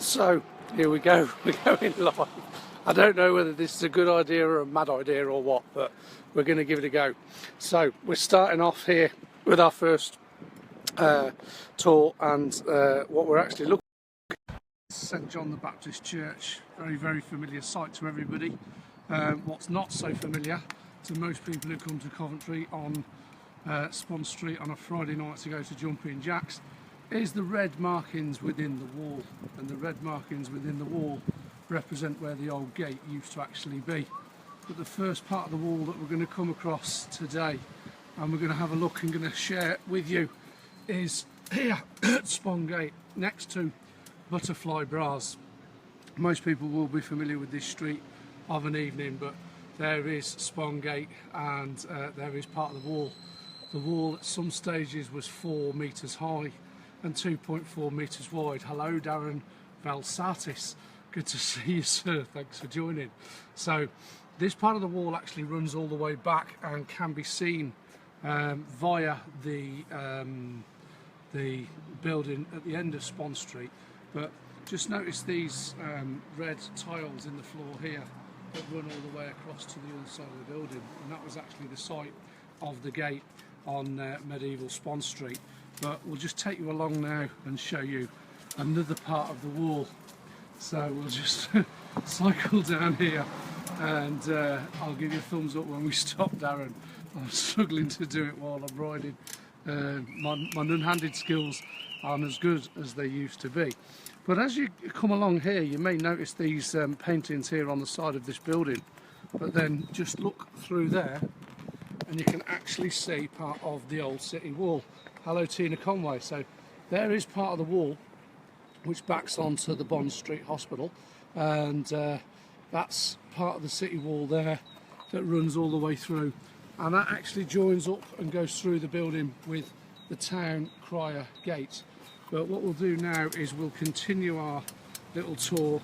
So here we go, we're going live. I don't know whether this is a good idea or a mad idea or what, but we're going to give it a go. So we're starting off here with our first tour, and what we're actually looking at is St John the Baptist Church. Very familiar sight to everybody. What's not so familiar to most people who come to Coventry on Spon Street on a Friday night to go to Jumping Jacks is the red markings within the wall, and the red markings within the wall represent where the old gate used to actually be. But the first part of the wall that we're going to come across today, and we're going to have a look and going to share with you, is here at Spon Gate, next to Butterfly Bras. Most people will be familiar with this street of an evening, but there is Spon Gate, and there is part of the wall. The wall at some stages was 4 metres high and 2.4 metres wide. Hello, Darren Valsatis. Good to see you, sir. Thanks for joining. So this part of the wall actually runs all the way back and can be seen via the building at the end of Spon Street. But just notice these red tiles in the floor here that run all the way across to the other side of the building, and that was actually the site of the gate on medieval Spon Street. But we'll just take you along now and show you another part of the wall. So we'll just cycle down here, and I'll give you a thumbs up when we stop, Darren. I'm struggling to do it while I'm riding. My non-handed skills aren't as good as they used to be. But as you come along here, you may notice these paintings here on the side of this building. But then just look through there, and you can actually see part of the old city wall. Hello, Tina Conway. So there is part of the wall which backs onto the Bond Street Hospital, and that's part of the city wall there that runs all the way through, and that actually joins up and goes through the building with the town crier gate. But what we'll do now is we'll continue our little tour.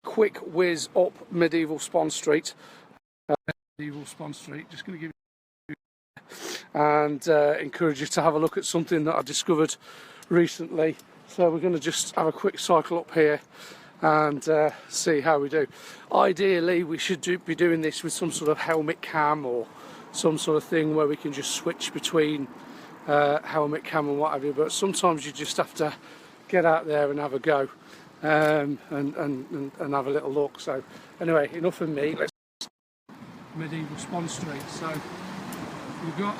Quick whiz up medieval Spon Street. Just going to give you and encourage you to have a look at something that I discovered recently. So we're going to just have a quick cycle up here and see how we do. Ideally we should be doing this with some sort of helmet cam or some sort of thing where we can just switch between helmet cam and what have you, but sometimes you just have to get out there and have a go and have a little look. So anyway, enough of me. Let's medieval Spon Street. So we've got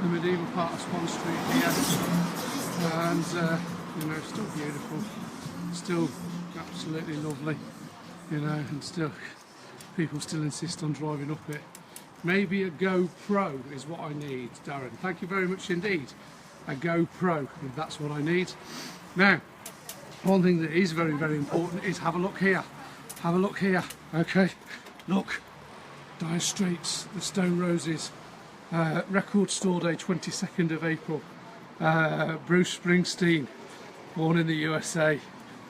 the medieval part of Spon Street here, and you know, still beautiful, still absolutely lovely, you know, and still people still insist on driving up it. Maybe a GoPro is what I need, Darren. Thank you very much indeed. A GoPro, if that's what I need. Now, one thing that is very important is have a look here. Have a look here. Okay, look. Dire Straits, the Stone Roses, record store day 22nd of April, Bruce Springsteen, born in the USA,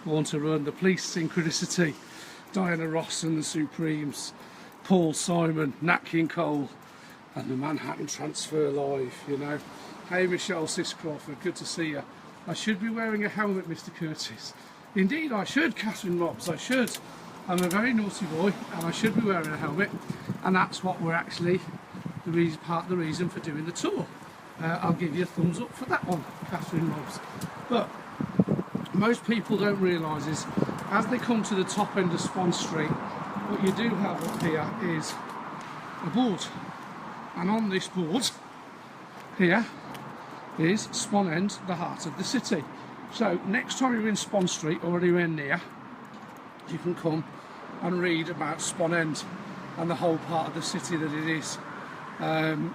born to run, the Police, Synchronicity, Diana Ross and the Supremes, Paul Simon, Nat King Cole, and the Manhattan Transfer Live, you know. Hey Michelle Sis-Crawford, good to see you. I should be wearing a helmet, Mr. Curtis. Indeed I should, Catherine Robs, I should. I'm a very naughty boy and I should be wearing a helmet, and that's what we're actually, part of the reason for doing the tour. I'll give you a thumbs up for that one, Catherine Robs. But most people don't realise is, as they come to the top end of Spon Street, what you do have up here is a board, and on this board here is Spon End, the heart of the city. So next time you're in Spon Street or anywhere near, you can come and read about Spon End and the whole part of the city that it is, and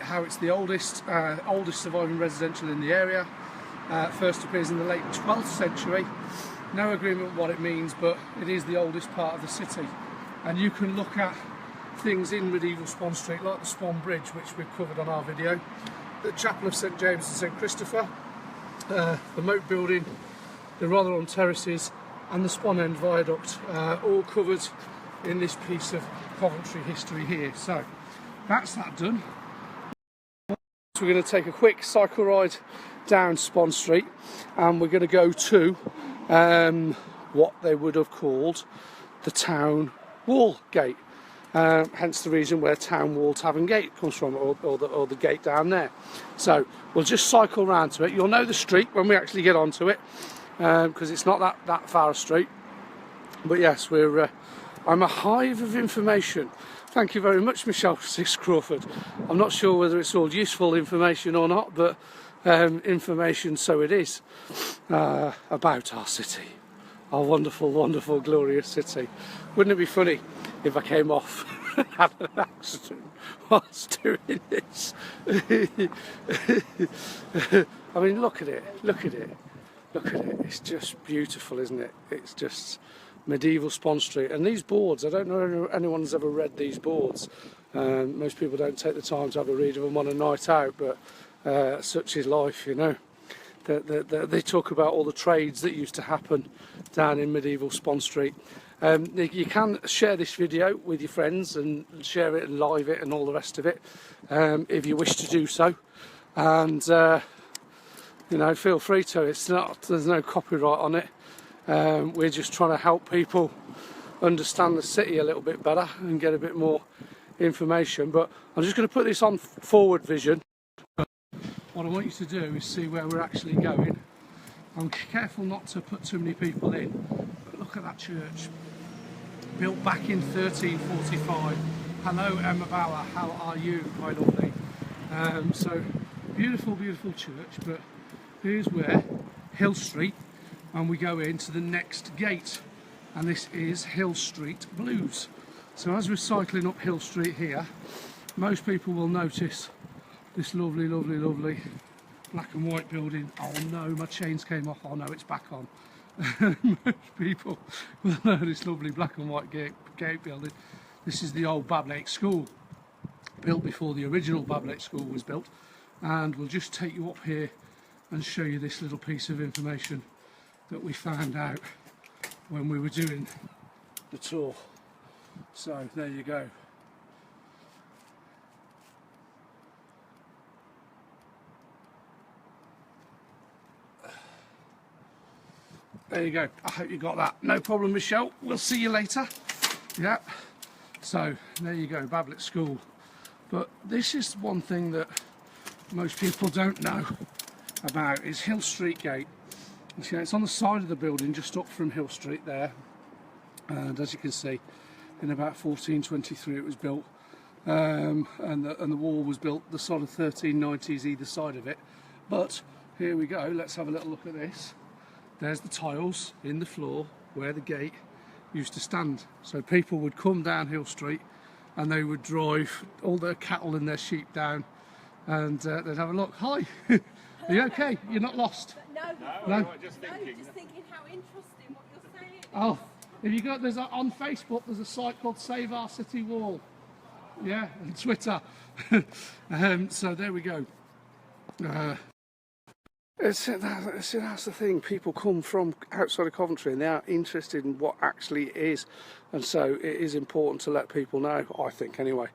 how it's the oldest surviving residential in the area. First appears in the late 12th century. No agreement what it means, but it is the oldest part of the city. And you can look at things in medieval Spon Street like the Spon Bridge, which we've covered on our video, the Chapel of St James and St Christopher, the Moat Building, the Rotherham Terraces, and the Spon End Viaduct, all covered in this piece of Coventry history here. So that's that done. So we're going to take a quick cycle ride down Spon Street, and we're going to go to what they would have called the Town Wall Gate, hence the reason where Town Wall Tavern Gate comes from, or the gate down there. So we'll just cycle round to it. You'll know the street when we actually get onto it, because it's not that far a street. But yes, I'm a hive of information. Thank you very much, Michelle Six Crawford. I'm not sure whether it's all useful information or not, but information so it is, about our city, our wonderful, wonderful, glorious city. Wouldn't it be funny if I came off and had an accident whilst doing this? I mean, look at it, look at it, look at it. It's just beautiful, isn't it? It's just medieval Spon Street. And these boards, I don't know if anyone's ever read these boards. Most people don't take the time to have a read of them on a night out, but such is life, you know. They talk about all the trades that used to happen down in medieval Spon Street. You can share this video with your friends and share it and live it and all the rest of it, if you wish to do so. And you know, feel free to. There's no copyright on it. We're just trying to help people understand the city a little bit better and get a bit more information. But I'm just going to put this on forward vision. What I want you to do is see where we're actually going. I'm careful not to put too many people in, but look at that church, built back in 1345. Hello Emma Bauer, how are you, my lovely? So beautiful, beautiful church. But here's where Hill Street, and we go into the next gate, and this is Hill Street Blues. So as we're cycling up Hill Street here, most people will notice this lovely, lovely, lovely black and white building. Oh no, my chains came off. Oh no, it's back on. Most people will know this lovely black and white gate building. This is the old Bablake School, built before the original Bablake School was built. And we'll just take you up here and show you this little piece of information that we found out when we were doing the tour. So there you go. There you go. I hope you got that. No problem, Michelle. We'll see you later. Yeah. So there you go, Bablake School. But this is one thing that most people don't know about, is Hill Street Gate. You know, it's on the side of the building, just up from Hill Street there. And as you can see, in about 1423 it was built, and the wall was built the sort of 1390s either side of it. But here we go. Let's have a little look at this. There's the tiles in the floor where the gate used to stand. So people would come down Hill Street and they would drive all their cattle and their sheep down, and they'd have a look. Hi, are you okay? You're not lost? No. Just thinking how interesting what you're saying. Oh, if you got, on Facebook there's a site called Save Our City Wall. Yeah, and Twitter. So there we go. That's the thing, people come from outside of Coventry and they are interested in what actually it is, and so it is important to let people know, I think anyway.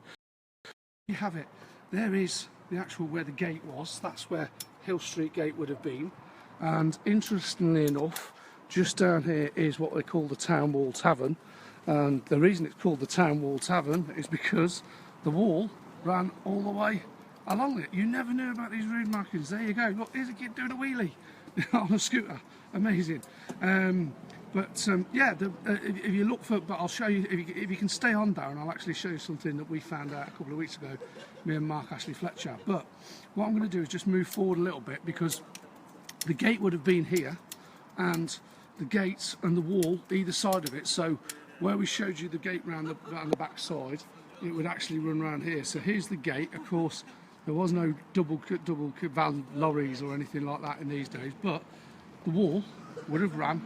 You have it, there is the actual where the gate was. That's where Hill Street Gate would have been, and interestingly enough, just down here is what they call the Town Wall Tavern, and the reason it's called the Town Wall Tavern is because the wall ran all the way along it. You never knew about these road markings. There you go. Look, here's a kid doing a wheelie on a scooter. Amazing. Yeah, if you look for, but I'll show you, if you can stay on, Darren, I'll actually show you something that we found out a couple of weeks ago, me and Mark Ashley Fletcher. But what I'm going to do is just move forward a little bit, because the gate would have been here, and the gates and the wall either side of it. So where we showed you the gate round the back side, it would actually run around here. So here's the gate. Of course, there was no double van lorries or anything like that in these days, but the wall would have ran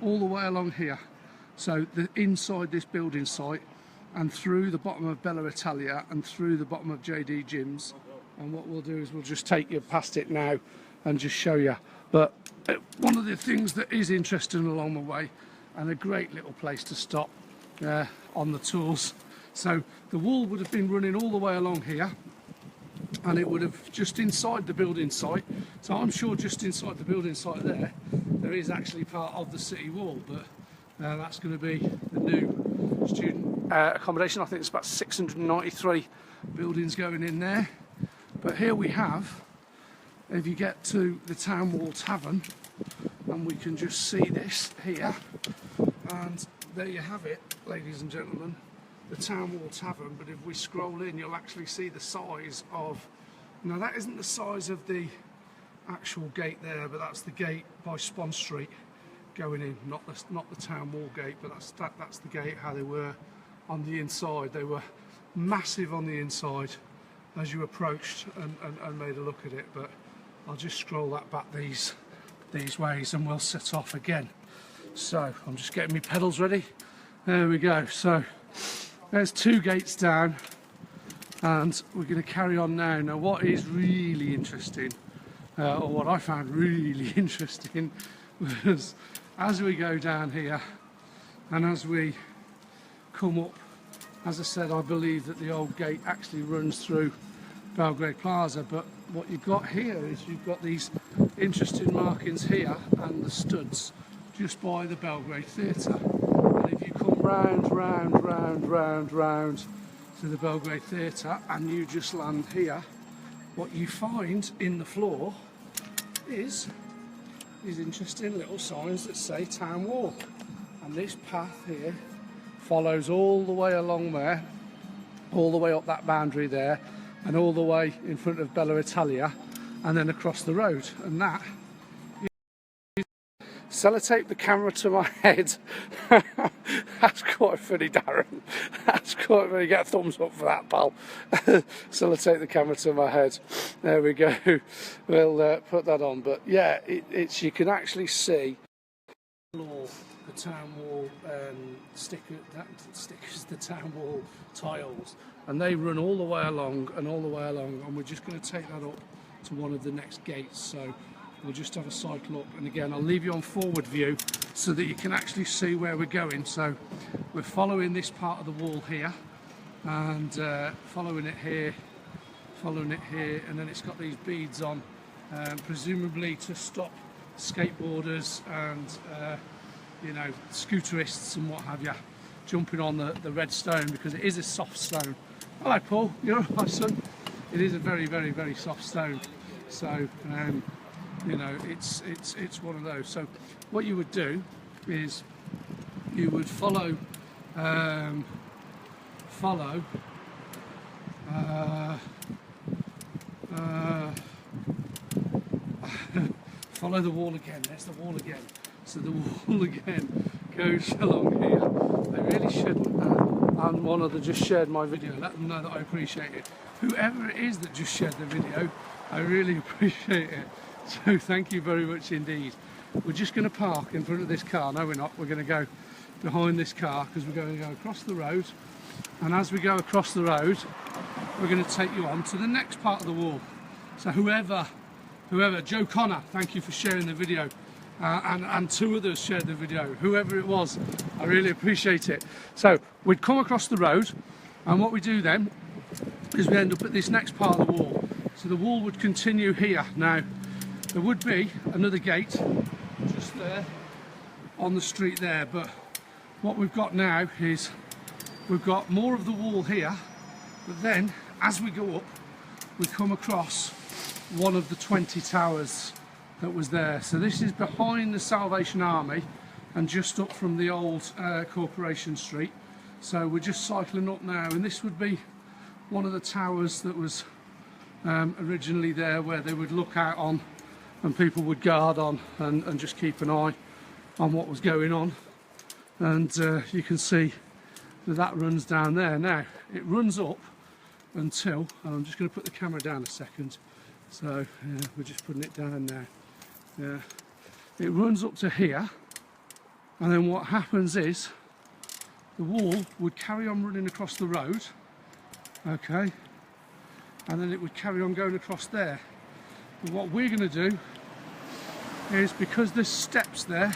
all the way along here. So inside this building site, and through the bottom of Bella Italia, and through the bottom of JD Gyms. And what we'll do is we'll just take you past it now and just show you. But one of the things that is interesting along the way, and a great little place to stop on the tours. So the wall would have been running all the way along here, and it would have just inside the building site. So I'm sure just inside the building site there is actually part of the city wall, but that's going to be the new student accommodation. I think it's about 693 buildings going in there. But here we have, if you get to the Town Wall Tavern, and we can just see this here, and there you have it, ladies and gentlemen, the Town Wall Tavern. But if we scroll in, you'll actually see the size of, now that isn't the size of the actual gate there, but that's the gate by Spon Street going in, not the Town Wall gate, but that's the gate how they were on the inside. They were massive on the inside as you approached and made a look at it. But I'll just scroll that back these ways and we'll set off again. So I'm just getting my pedals ready. There we go. So there's 2 gates down, and we're going to carry on now. Now what is really interesting, or what I found really interesting, was as we go down here and as we come up, as I said, I believe that the old gate actually runs through Belgrade Plaza, but what you've got here is you've got these interesting markings here and the studs just by the Belgrade Theatre. And if you come round to the Belgrade Theatre and you just land here, what you find in the floor is these interesting little signs that say Town Wall. And this path here follows all the way along there, all the way up that boundary there, and all the way in front of Bella Italia, and then across the road. And that is... Sellotape the camera to my head. That's quite funny, Darren. That's quite funny. Get a thumbs up for that, pal. Sellotape the camera to my head. There we go. We'll put that on. But yeah, it's you can actually see the Town Wall stickers, the Town Wall tiles, and they run all the way along, and we're just going to take that up to one of the next gates. So we'll just have a cycle up, and again I'll leave you on forward view so that you can actually see where we're going. So we're following this part of the wall here, and following it here, and then it's got these beads on, presumably to stop skateboarders and you know, scooterists and what have you jumping on the red stone, because it is a soft stone. Hello Paul, you're all right, son? It is a very, very, very soft stone. So you know, it's one of those. So what you would do is you would follow follow the wall again. There's the wall again. So the wall again goes along here. They really shouldn't. And one other just shared my video. Let them know that I appreciate it. Whoever it is that just shared the video, I really appreciate it. So thank you very much indeed. We're just going to park in front of this car. No, we're not. We're going to go behind this car because we're going to go across the road. And as we go across the road, we're going to take you on to the next part of the wall. So whoever, Joe Connor, thank you for sharing the video. And 2 others shared the video. Whoever it was, I really appreciate it. So we'd come across the road, and what we do then is we end up at this next part of the wall. So the wall would continue here. Now there would be another gate just there on the street there, but what we've got now is we've got more of the wall here, but then as we go up we come across one of the 20 towers that was there. So this is behind the Salvation Army and just up from the old Corporation Street. So we're just cycling up now, and this would be one of the towers that was originally there, where they would look out on and people would guard on and just keep an eye on what was going on. And you can see that runs down there. Now it runs up until, and I'm just going to put the camera down a second. So we're just putting it down now. It runs up to here, and then what happens is the wall would carry on running across the road, okay, and then it would carry on going across there. But what we're going to do is, because there's steps there,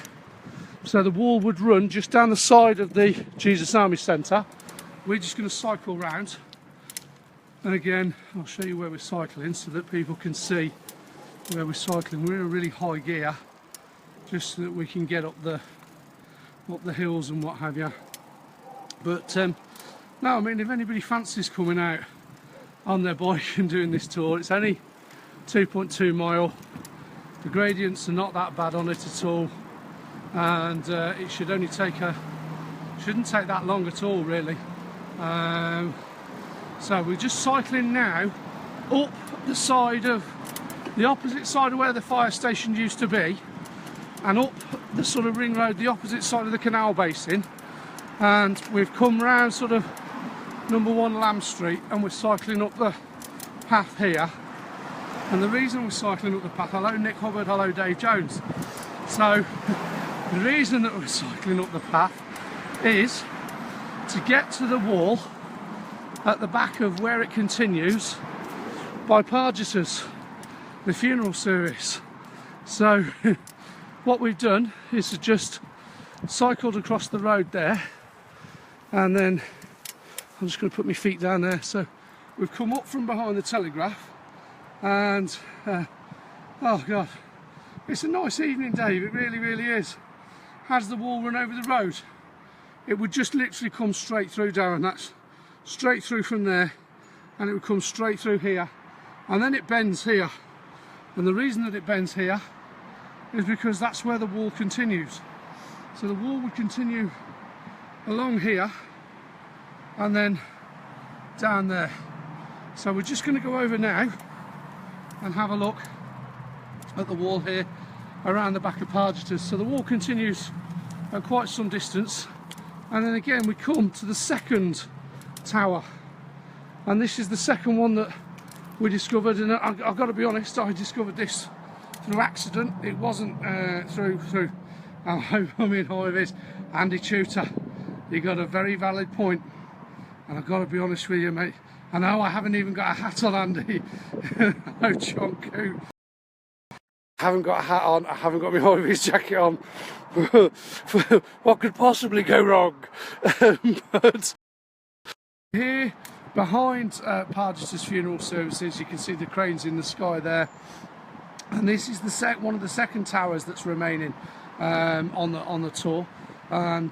so the wall would run just down the side of the Jesus Army Centre, we're just going to cycle round And again, I'll show you where we're cycling so that people can see where we're cycling. We're in a really high gear, just so that we can get up the hills and what have you. But no, I mean, if anybody fancies coming out on their bike and doing this tour, it's only 2.2 mile. The gradients are not that bad on it at all, and it should only shouldn't take that long at all, really. So we're just cycling now up the opposite side of where the fire station used to be, and up the sort of ring road, the opposite side of the canal basin, and we've come round sort of number 1 Lamb Street, and we're cycling up the path here. And the reason we're cycling up the path, hello Nick Hubbard, hello Dave Jones. So the reason that we're cycling up the path is to get to the wall at the back of where it continues by Pargeters, the funeral service. So what we've done is to just cycled across the road there, and then I'm just going to put my feet down there. So we've come up from behind the Telegraph, and oh god, it's a nice evening, Dave, it really, really is. Has the wall run over the road? It would just literally come straight through, Darren. That's straight through from there, and it would come straight through here, and then it bends here. And the reason that it bends here is because that's where the wall continues. So the wall would continue along here and then down there. So we're just going to go over now and have a look at the wall here around the back of Pargeters. So the wall continues at quite some distance, and then again we come to the second tower, and this is the second one that we discovered. And I've got to be honest, I discovered this through accident. It wasn't through I mean, how it is. Andy Tutor, you got a very valid point, and I've got to be honest with you, mate. I know I haven't even got a hat on, Andy. No, John Coo. I haven't got a hat on, I haven't got my high-vis jacket on. What could possibly go wrong? But here behind Pargeters Funeral Services, you can see the cranes in the sky there, and this is one of the second towers that's remaining on the tour. And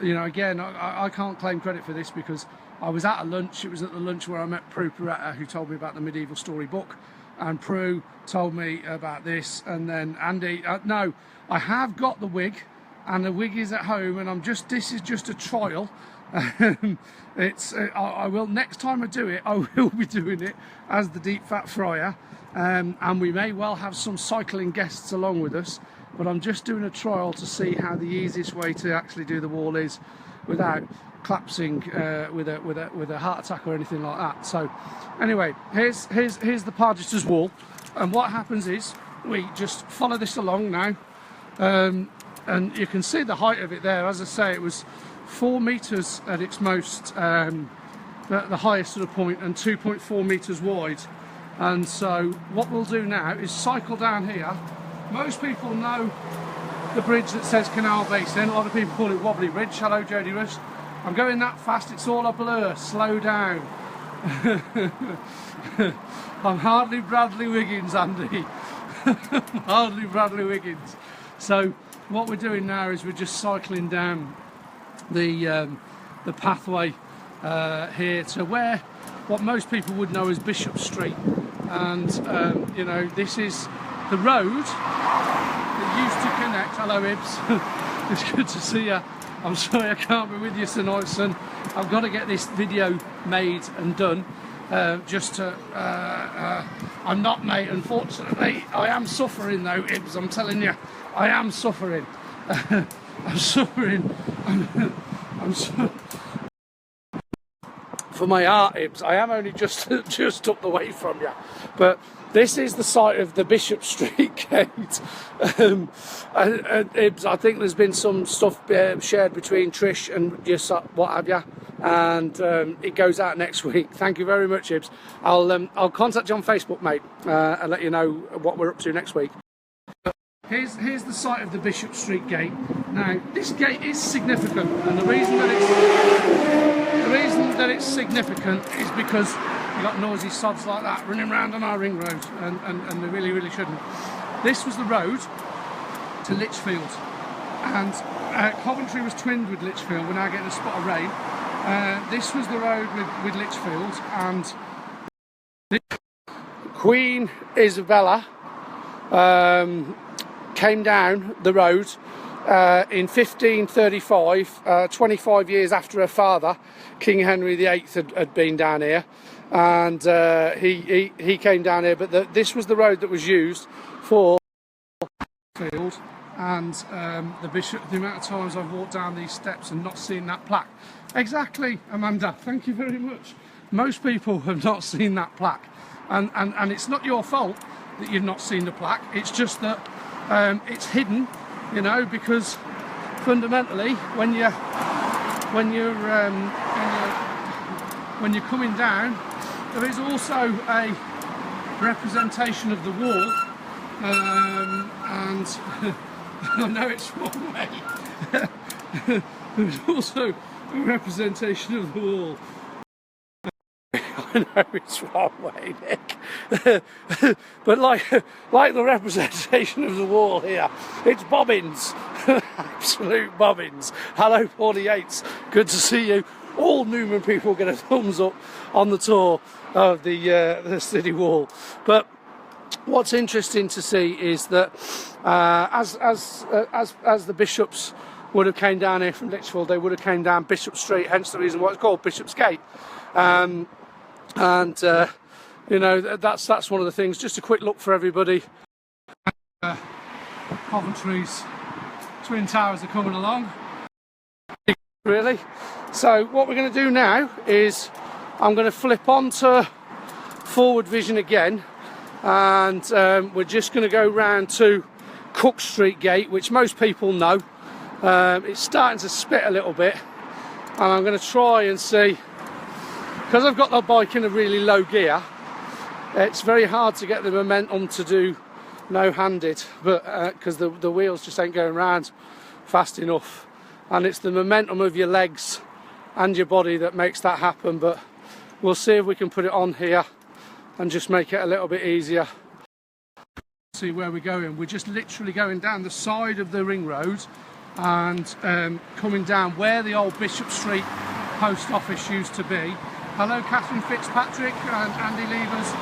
you know, again, I can't claim credit for this because I was at a lunch. It was at the lunch where I met Prue Peretta, who told me about the medieval story book, and Prue told me about this, and then Andy, no, I have got the wig, and the wig is at home, and this is just a trial. I will, next time I do it, I will be doing it as the Deep Fat Fryer, and we may well have some cycling guests along with us, but I'm just doing a trial to see how the easiest way to actually do the wall is without collapsing with a heart attack or anything like that. So anyway, here's the Pargeters wall, and what happens is we just follow this along now, and you can see the height of it there. As I say, it was 4 meters at its most, the highest sort of point, and 2.4 meters wide. And so what we'll do now is cycle down here. Most people know the bridge that says Canal Basin. A lot of people call it Wobbly Bridge. Hello, Jodie Rush. I'm going that fast, it's all a blur. Slow down. I'm hardly Bradley Wiggins, Andy. Hardly Bradley Wiggins. So what we're doing now is we're just cycling down the pathway here to what most people would know as Bishop Street, and you know, this is the road that used to connect. Hello, Ibs. It's good to see you. I'm sorry I can't be with you tonight, son. I've got to get this video made and done. I'm not, mate, unfortunately. I am suffering though, Ibs, I'm telling you. I am suffering. I'm suffering. For my art, Ibs, I am only just up the way from you. But this is the site of the Bishop Street gate. Ibs, I think there's been some stuff shared between Trish and just what have you, and it goes out next week. Thank you very much, Ibs. I'll contact you on Facebook, mate, and let you know what we're up to next week. Here's the site of the Bishop Street gate. Now, this gate is significant, and the reason that it's significant is because You've got noisy sods like that running around on our ring road, and they really, really shouldn't. This was the road to Lichfield, and Coventry was twinned with Lichfield. We're now getting a spot of rain. This was the road with Lichfield, and Queen Isabella came down the road in 1535, 25 years after her father, King Henry VIII, had been down here, and he came down here. But this was the road that was used for Field, and the bishop. The amount of times I've walked down these steps and not seen that plaque. Exactly, Amanda. Thank you very much. Most people have not seen that plaque, and it's not your fault that you've not seen the plaque. It's just that it's hidden, you know, because fundamentally when you're coming down, there is also a representation of the wall, and I know it's one way. There's also a representation of the wall. I know it's one way, Nick. But like the representation of the wall here, it's bobbins. Absolute bobbins. Hello, 48s. Good to see you. All Newman people get a thumbs up on the tour of the city wall. But what's interesting to see is that as the bishops would have came down here from Lichfield, they would have came down Bishop Street, hence the reason why it's called Bishop's Gate. You know, that's one of the things. Just a quick look for everybody. Coventry's Twin Towers are coming along. Really. So what we're going to do now is I'm going to flip onto forward vision again, and we're just going to go round to Cook Street Gate, which most people know. It's starting to spit a little bit, and I'm going to try and see, because I've got the bike in a really low gear, it's very hard to get the momentum to do no-handed, but because the wheels just ain't going round fast enough, and it's the momentum of your legs and your body that makes that happen. But we'll see if we can put it on here and just make it a little bit easier. See where we're going. We're just literally going down the side of the ring road and coming down where the old Bishop Street post office used to be. Hello, Catherine Fitzpatrick and Andy Levers.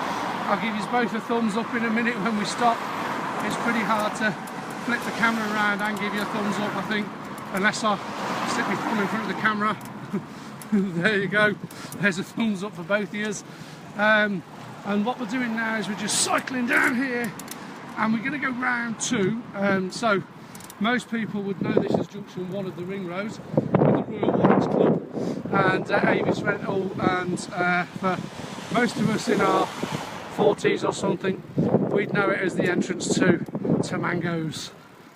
I'll give you both a thumbs up in a minute when we stop. It's pretty hard to flip the camera around and give you a thumbs up, I think, unless I stick my thumb in front of the camera. There you go. There's a thumbs up for both of you. And what we're doing now is we're just cycling down here, and we're going to go round to. So most people would know this as Junction 1 of the Ring Road with the Royal Warwick's Club and Avis Rental, and for most of us in our 40s or something, we'd know it as the entrance to Mango's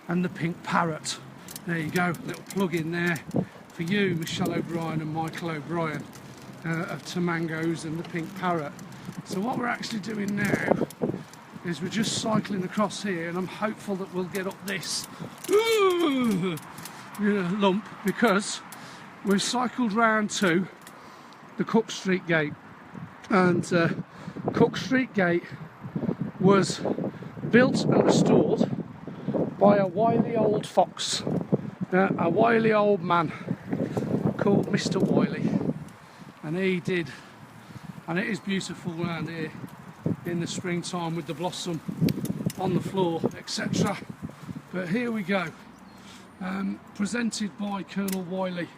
and the Pink Parrot. There you go, little plug in there for you, Michelle O'Brien and Michael O'Brien of Tamango's and the Pink Parrot. So what we're actually doing now is we're just cycling across here, and I'm hopeful that we'll get up this lump, because we've cycled round to the Cook Street Gate, and Cook Street Gate was built and restored by a wily old fox, a wily old man called Mr. Wiley, and he did, and it is beautiful around here in the springtime with the blossom on the floor, etc. But here we go, presented by Colonel Wiley,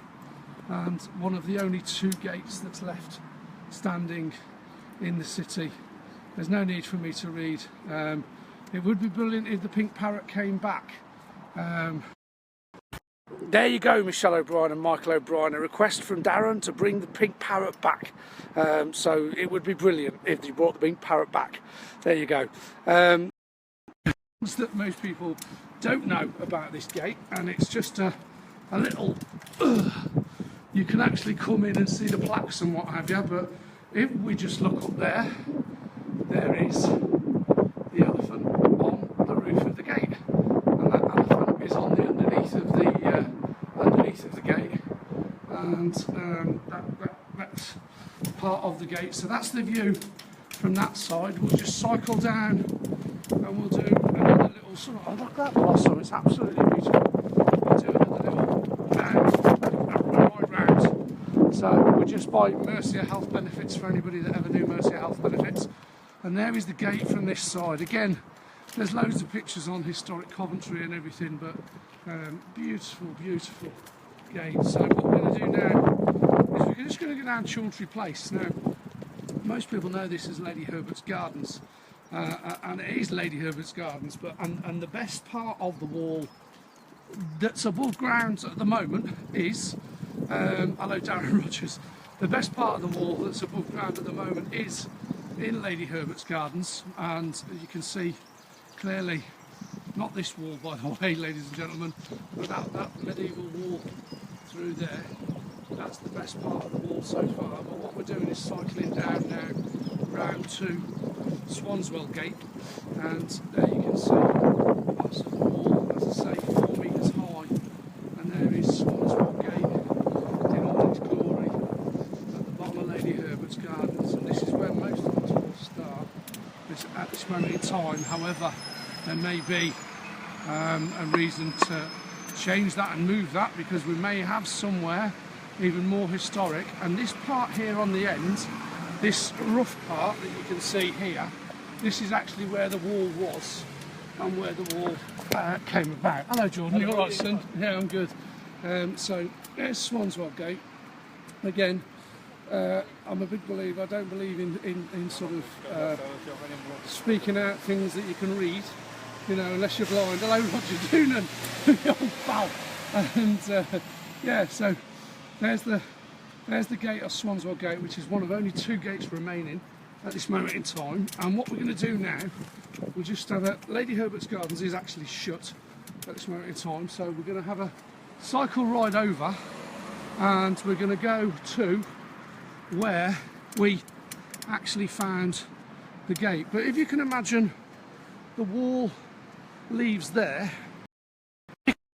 and one of the only two gates that's left standing in the city. There's no need for me to read. It would be brilliant if the Pink Parrot came back. There you go, Michelle O'Brien and Michael O'Brien. A request from Darren to bring the Pink Parrot back. So it would be brilliant if they brought the Pink Parrot back. There you go. That most people don't know about this gate, and it's just a little... you can actually come in and see the plaques and what have you, but if we just look up there, there is the elephant on the roof of the gate, and that elephant is on the underneath of the gate, and that's part of the gate. So that's the view from that side. We'll just cycle down and we'll do another little sort of, oh look at that blossom, it's absolutely beautiful. We'll do another little ride round. So we're just by Mercia Health Benefits, for anybody that ever knew Mercia Health Benefits. And there is the gate from this side. Again, there's loads of pictures on historic Coventry and everything, but beautiful, beautiful gate. So what we're going to do now is we're just going to go down Coventry Place. Now, most people know this as Lady Herbert's Gardens, and it is Lady Herbert's Gardens, but and the best part of the wall that's above ground at the moment is, hello Darren Rogers, the best part of the wall that's above ground at the moment is in Lady Herbert's Gardens, and you can see clearly, not this wall by the way, ladies and gentlemen, but that medieval wall through there. That's the best part of the wall so far. But what we're doing is cycling down now round to Swanswell Gate, and there you can see parts of the wall, as I say, 4 metres high, and there is Swanswell Gate in all its glory at the bottom of Lady Herbert's Gardens, and this is where most of us will start at this moment in time. However, there may be a reason to change that and move that, because we may have somewhere even more historic. And this part here on the end, this rough part that you can see here, this is actually where the wall was and where the wall came about. Hello Jordan, you alright son? Yeah, I'm good. So there's Swanswell Gate. Again, I'm a big believer, I don't believe in sort of speaking out things that you can read, you know, unless you're blind. Hello Roger Doonan, the old pal. And yeah, so there's the gate of Swanswell Gate, which is one of only 2 gates remaining at this moment in time. And what we're going to do now, we'll just have a, Lady Herbert's Gardens is actually shut at this moment in time, so we're going to have a cycle ride over, and we're going to go to where we actually found the gate. But if you can imagine, the wall leaves there.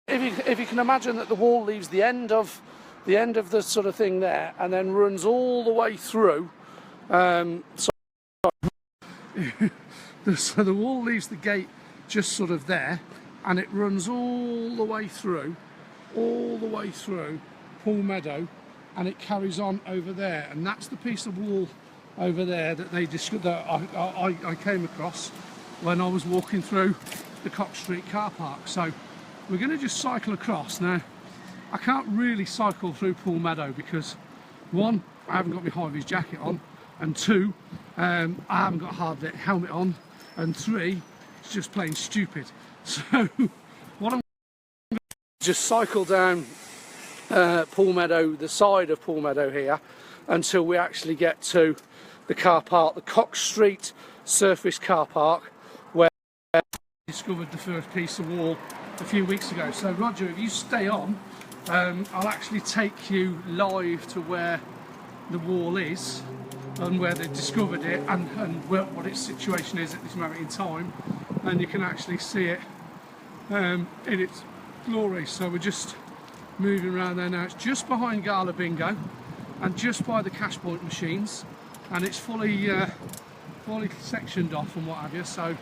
If you can imagine that the wall leaves the end of the sort of thing there, and then runs all the way through. So the wall leaves the gate just sort of there, and it runs all the way through Pool Meadow, and it carries on over there. And that's the piece of wall over there that I came across when I was walking through the Cox Street car park. So we're going to just cycle across now. I can't really cycle through Pool Meadow because, 1, I haven't got my high-vis jacket on, and 2, I haven't got a hard net helmet on, and 3, it's just plain stupid. So what I'm going to just cycle down Pool Meadow, the side of Pool Meadow here, until we actually get to the car park, the Cox Street surface car park, where I discovered the first piece of wall a few weeks ago. So Roger, if you stay on, I'll actually take you live to where the wall is and where they've discovered it, and what its situation is at this moment in time, and you can actually see it in its glory. So we're just moving around there now. It's just behind Gala Bingo and just by the cash point machines, and it's fully sectioned off and what have you, so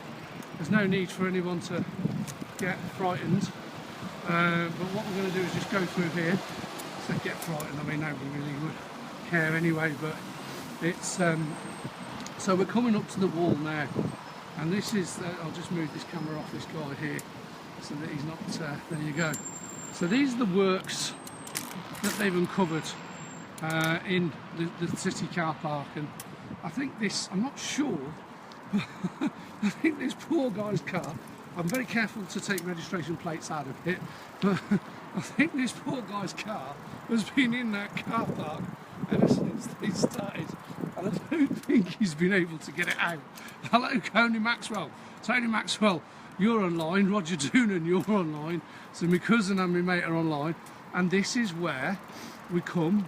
there's no need for anyone to get frightened. But what we're going to do is just go through here. So get frightened, I mean nobody really would care anyway, but it's so we're coming up to the wall now, and this is I'll just move this camera off this guy here so that he's not there you go. So these are the works that they've uncovered in the city car park, and I think this, I'm not sure, but I think this poor guy's car, I'm very careful to take registration plates out of it, but I think this poor guy's car has been in that car park ever since they started, and I don't think he's been able to get it out. Hello Tony Maxwell. Tony Maxwell, you're online. Roger Doonan, you're online. So my cousin and my mate are online, and this is where we come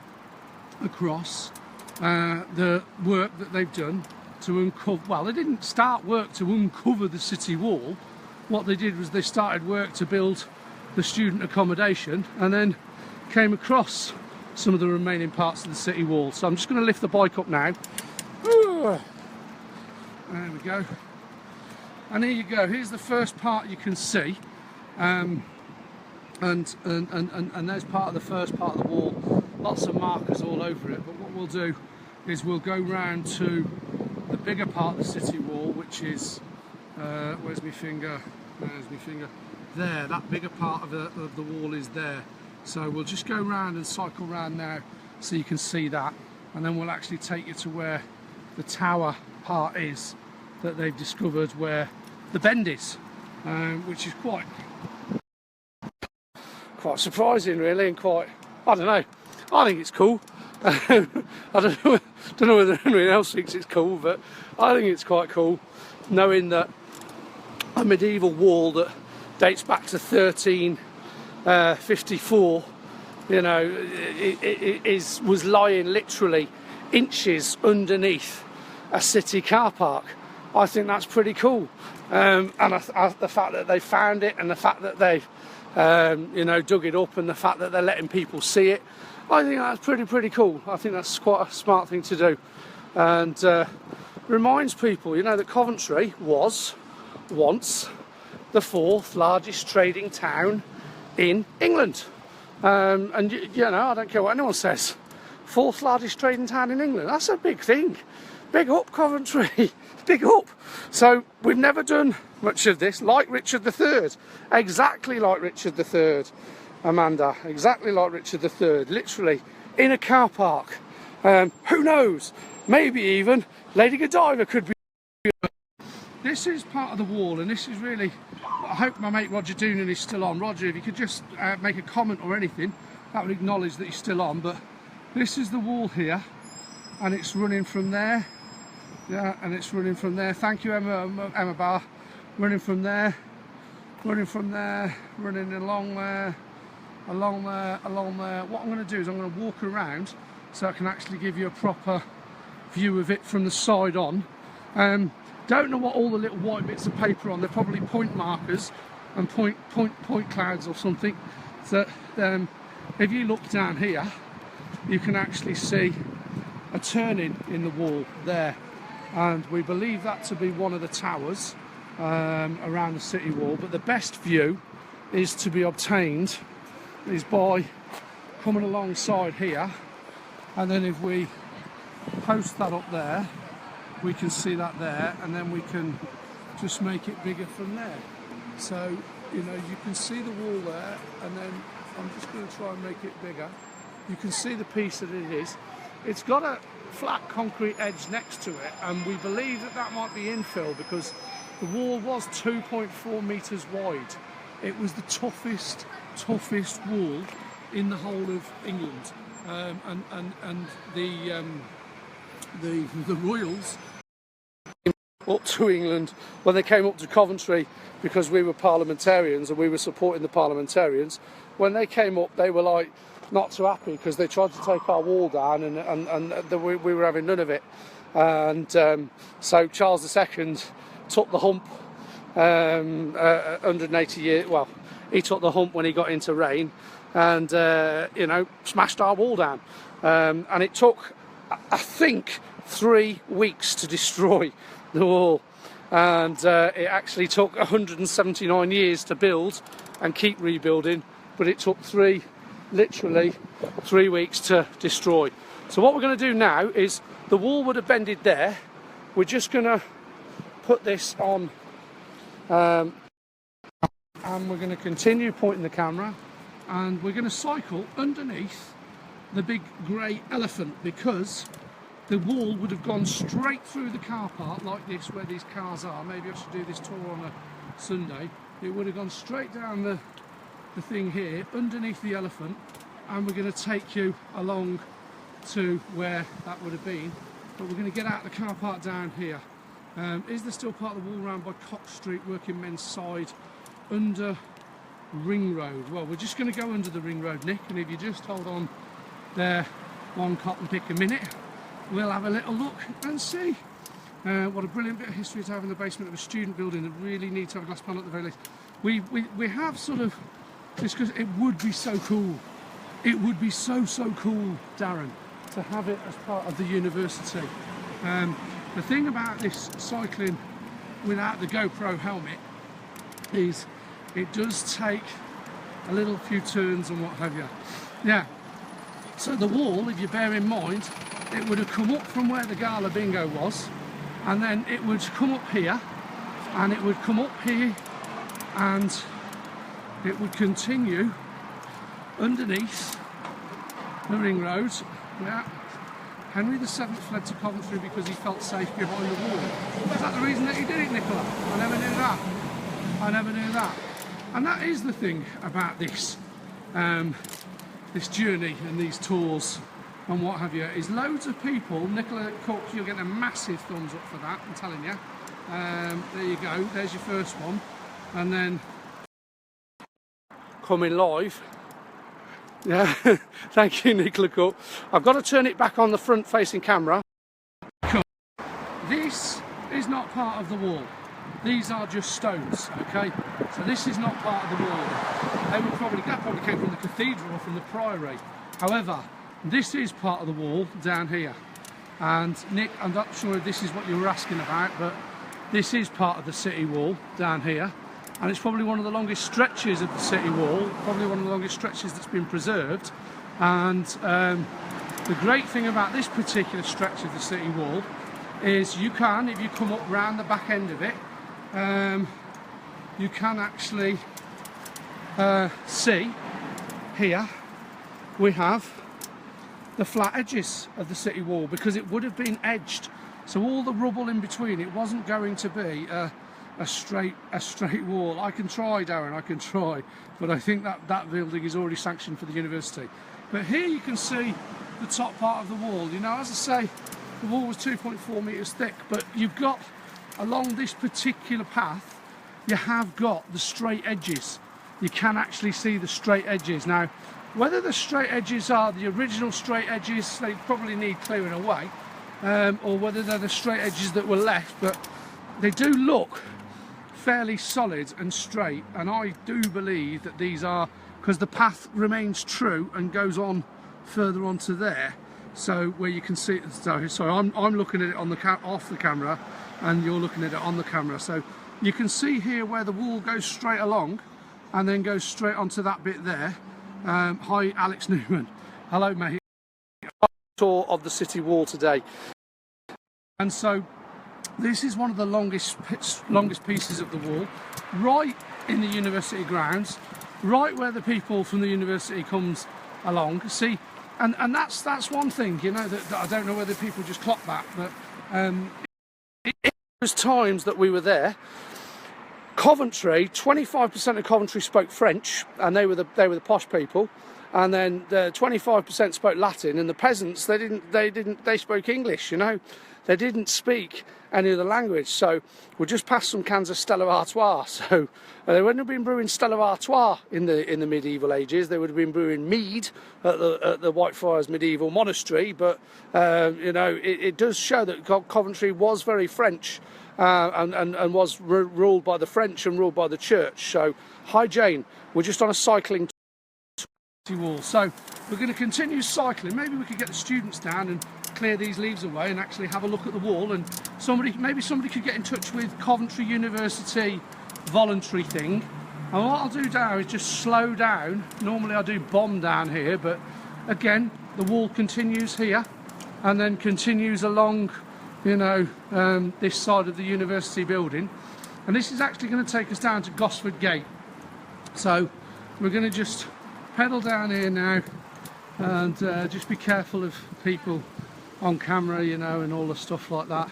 across the work that they've done to uncover, well, they didn't start work to uncover the city wall. What they did was they started work to build the student accommodation, and then came across some of the remaining parts of the city wall. So I'm just going to lift the bike up now. There we go. And here you go. Here's the first part you can see, and there's part of the first part of the wall. Lots of markers all over it. But what we'll do is we'll go round to the bigger part of the city wall, which is where's my finger? There's my finger. There. That bigger part of the wall is there. So we'll just go round and cycle round now, so you can see that, and then we'll actually take you to where the tower part is that they've discovered, where the bend is, which is quite surprising really, and quite, I don't know, I think it's cool. I don't know whether anyone else thinks it's cool, but I think it's quite cool knowing that a medieval wall that dates back to 1354, you know, it was lying literally inches underneath a city car park. I think that's pretty cool, and the fact that they found it, and the fact that they've you know, dug it up, and the fact that they're letting people see it, I think that's pretty cool. I think that's quite a smart thing to do, and reminds people, you know, that Coventry was once the 4th largest trading town in England, and you know, I don't care what anyone says, 4th largest trading town in England, that's a big thing. Big up, Coventry, big up. So we've never done much of this like Richard III, exactly like Richard III, Amanda, exactly like Richard III, literally in a car park. Who knows, maybe even Lady Godiva could be. This is part of the wall, and this is really, I hope my mate Roger Doonan is still on. Roger, if you could just make a comment or anything, that would acknowledge that he's still on. But this is the wall here, and it's running from there. Yeah, and it's running from there. Thank you, Emma Barr. Running from there, running from there, running along there, along there, along there. What I'm going to do is I'm going to walk around so I can actually give you a proper view of it from the side on. Don't know what all the little white bits of paper on. They're probably point markers and point clouds or something. So if you look down here, you can actually see a turning in the wall there, and we believe that to be one of the towers around the city wall. But the best view is to be obtained is by coming alongside here, and then if we post that up there, we can see that there, and then we can just make it bigger from there. So, you know, you can see the wall there, and then I'm just going to try and make it bigger. You can see the piece that it is. It's got a flat concrete edge next to it, and we believe that that might be infill, because the wall was 2.4 metres wide. It was the toughest wall in the whole of England, and the royals up to England when they came up to Coventry, because we were parliamentarians and we were supporting the parliamentarians. When they came up, they were like not too happy, because they tried to take our wall down, and we were having none of it. And so Charles II took the hump 180 years. Well, he took the hump when he got into reign, and you know, smashed our wall down. And it took, I think, 3 weeks to destroy the wall, and it actually took 179 years to build and keep rebuilding, but it took literally 3 weeks to destroy. So what we're going to do now is, the wall would have bended there. We're just going to put this on, and we're going to continue pointing the camera, and we're going to cycle underneath the big grey elephant, because the wall would have gone straight through the car park like this, where these cars are. Maybe I should do this tour on a Sunday. It would have gone straight down the thing here, underneath the elephant, and we're going to take you along to where that would have been. But we're going to get out the car park down here. Is there still part of the wall round by Cox Street, Working Men's Side, under Ring Road? Well, we're just going to go under the Ring Road, Nick, and if you just hold on there one cotton pick a minute, we'll have a little look and see. What a brilliant bit of history to have in the basement of a student building that really needs to have a glass panel at the very least. We have sort of discussed, it would be so cool it would be so cool, Darren, to have it as part of the university. The thing about this cycling without the GoPro helmet is it does take a little few turns and what have you. Yeah, so the wall, if you bear in mind, it would have come up from where the Gala Bingo was, and then it would come up here, and it would come up here, and it would continue underneath the ring road. Yeah. Henry VII fled to Coventry because he felt safe behind the wall. Is that the reason that he did it, Nicola? I never knew that. I never knew that. And that is the thing about this, this journey and these tours and what have you, is loads of people. Nicola Cook, you'll get a massive thumbs up for that, I'm telling you. There you go, there's your first one. And then coming live. Yeah, thank you, Nicola Cook. I've got to turn it back on the front facing camera. This is not part of the wall. These are just stones, okay? So this is not part of the wall. That probably came from the cathedral or from the priory. However, this is part of the wall down here. And Nick, I'm not sure if this is what you were asking about, but this is part of the city wall down here. And it's probably one of the longest stretches of the city wall, probably one of the longest stretches that's been preserved. And the great thing about this particular stretch of the city wall is you can, if you come up round the back end of it, you can actually see here we have the flat edges of the city wall, because it would have been edged. So all the rubble in between, it wasn't going to be a straight wall. I can try, Darren, I can try, but I think that building is already sanctioned for the university. But here you can see the top part of the wall. You know, as I say, the wall was 2.4 metres thick, but you've got, along this particular path, you have got the straight edges. You can actually see the straight edges. Now, whether the straight edges are the original straight edges, they probably need clearing away, or whether they're the straight edges that were left, but they do look fairly solid and straight, and I do believe that these are, because the path remains true and goes on further onto there, so where you can see, so I'm looking at it on the off the camera, and you're looking at it on the camera, so you can see here where the wall goes straight along and then goes straight onto that bit there. Hi Alex Newman, hello mate. Tour of the city wall today, and so this is one of the longest pieces of the wall, right in the university grounds, right where the people from the university comes along. See, and that's one thing, you know, that I don't know whether people just clock that, but it was times that we were there. Coventry, 25% of Coventry spoke French, and they were the posh people, and then the 25% spoke Latin, and the peasants they spoke English, you know. They didn't speak any other language. So we just passed some cans of Stella Artois. So they wouldn't have been brewing Stella Artois in the medieval ages. They would have been brewing mead at the Whitefriars Medieval Monastery. But you know, it does show that Coventry was very French, and was ruled by the French and ruled by the church. So hi Jane, we're just on a cycling wall. So we're going to continue cycling. Maybe we could get the students down and clear these leaves away and actually have a look at the wall, and maybe somebody could get in touch with Coventry University voluntary thing. And what I'll do now is just slow down. Normally I do bomb down here, but again the wall continues here and then continues along, you know, this side of the university building, and this is actually going to take us down to Gosford Gate. So we're going to just pedal down here now, and just be careful of people on camera, you know, and all the stuff like that.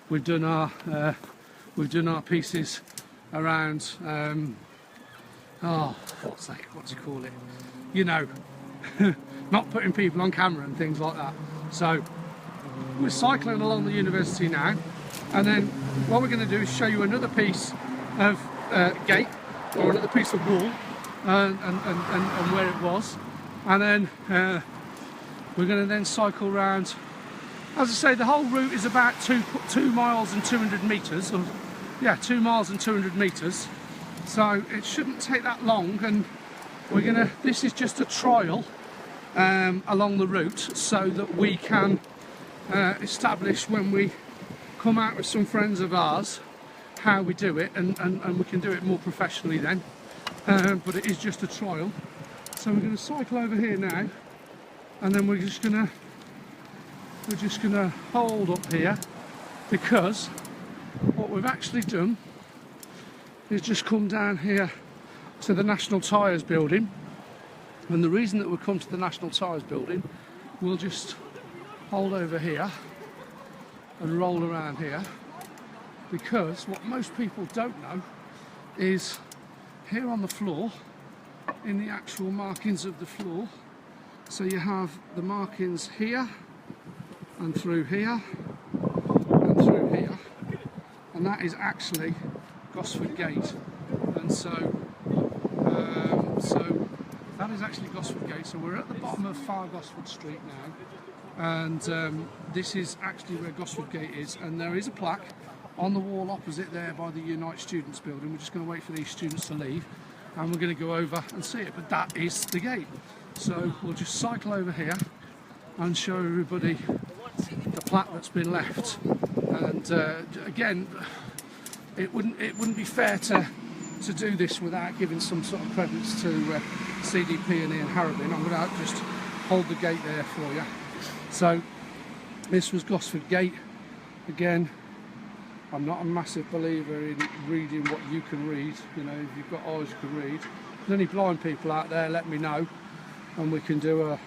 We've done our pieces around oh, what's you call it, you know, not putting people on camera and things like that. So we're cycling along the university now, and then what we're going to do is show you another piece of gate, or another piece of wall, and where it was, and then we're going to then cycle round. As I say, the whole route is about 2 miles and 200 metres, or yeah, 2 miles and 200 metres, so it shouldn't take that long. And this is just a trial along the route, so that we can establish when we come out with some friends of ours how we do it, and we can do it more professionally then. But it is just a trial. So we're going to cycle over here now, and then we're just gonna hold up here, because what we've actually done is just come down here to the National Tyres building. And the reason that we've come to the National Tyres building, we'll just hold over here and roll around here, because what most people don't know is here on the floor, in the actual markings of the floor, so you have the markings here and through here and through here, and that is actually Gosford Gate. And so that is actually Gosford Gate. So we're at the bottom of Far Gosford Street now, and this is actually where Gosford Gate is, and there is a plaque on the wall opposite there by the Unite Students building. We're just going to wait for these students to leave, and we're going to go over and see it, but that is the gate. So we'll just cycle over here and show everybody the plaque that's been left. And again, it wouldn't be fair to do this without giving some sort of credits to CDP and Ian Harrobin. I'm going to just hold the gate there for you. So this was Gosford Gate. Again, I'm not a massive believer in reading what you can read. You know, if you've got eyes you can read. If there's any blind people out there, let me know, and we can do a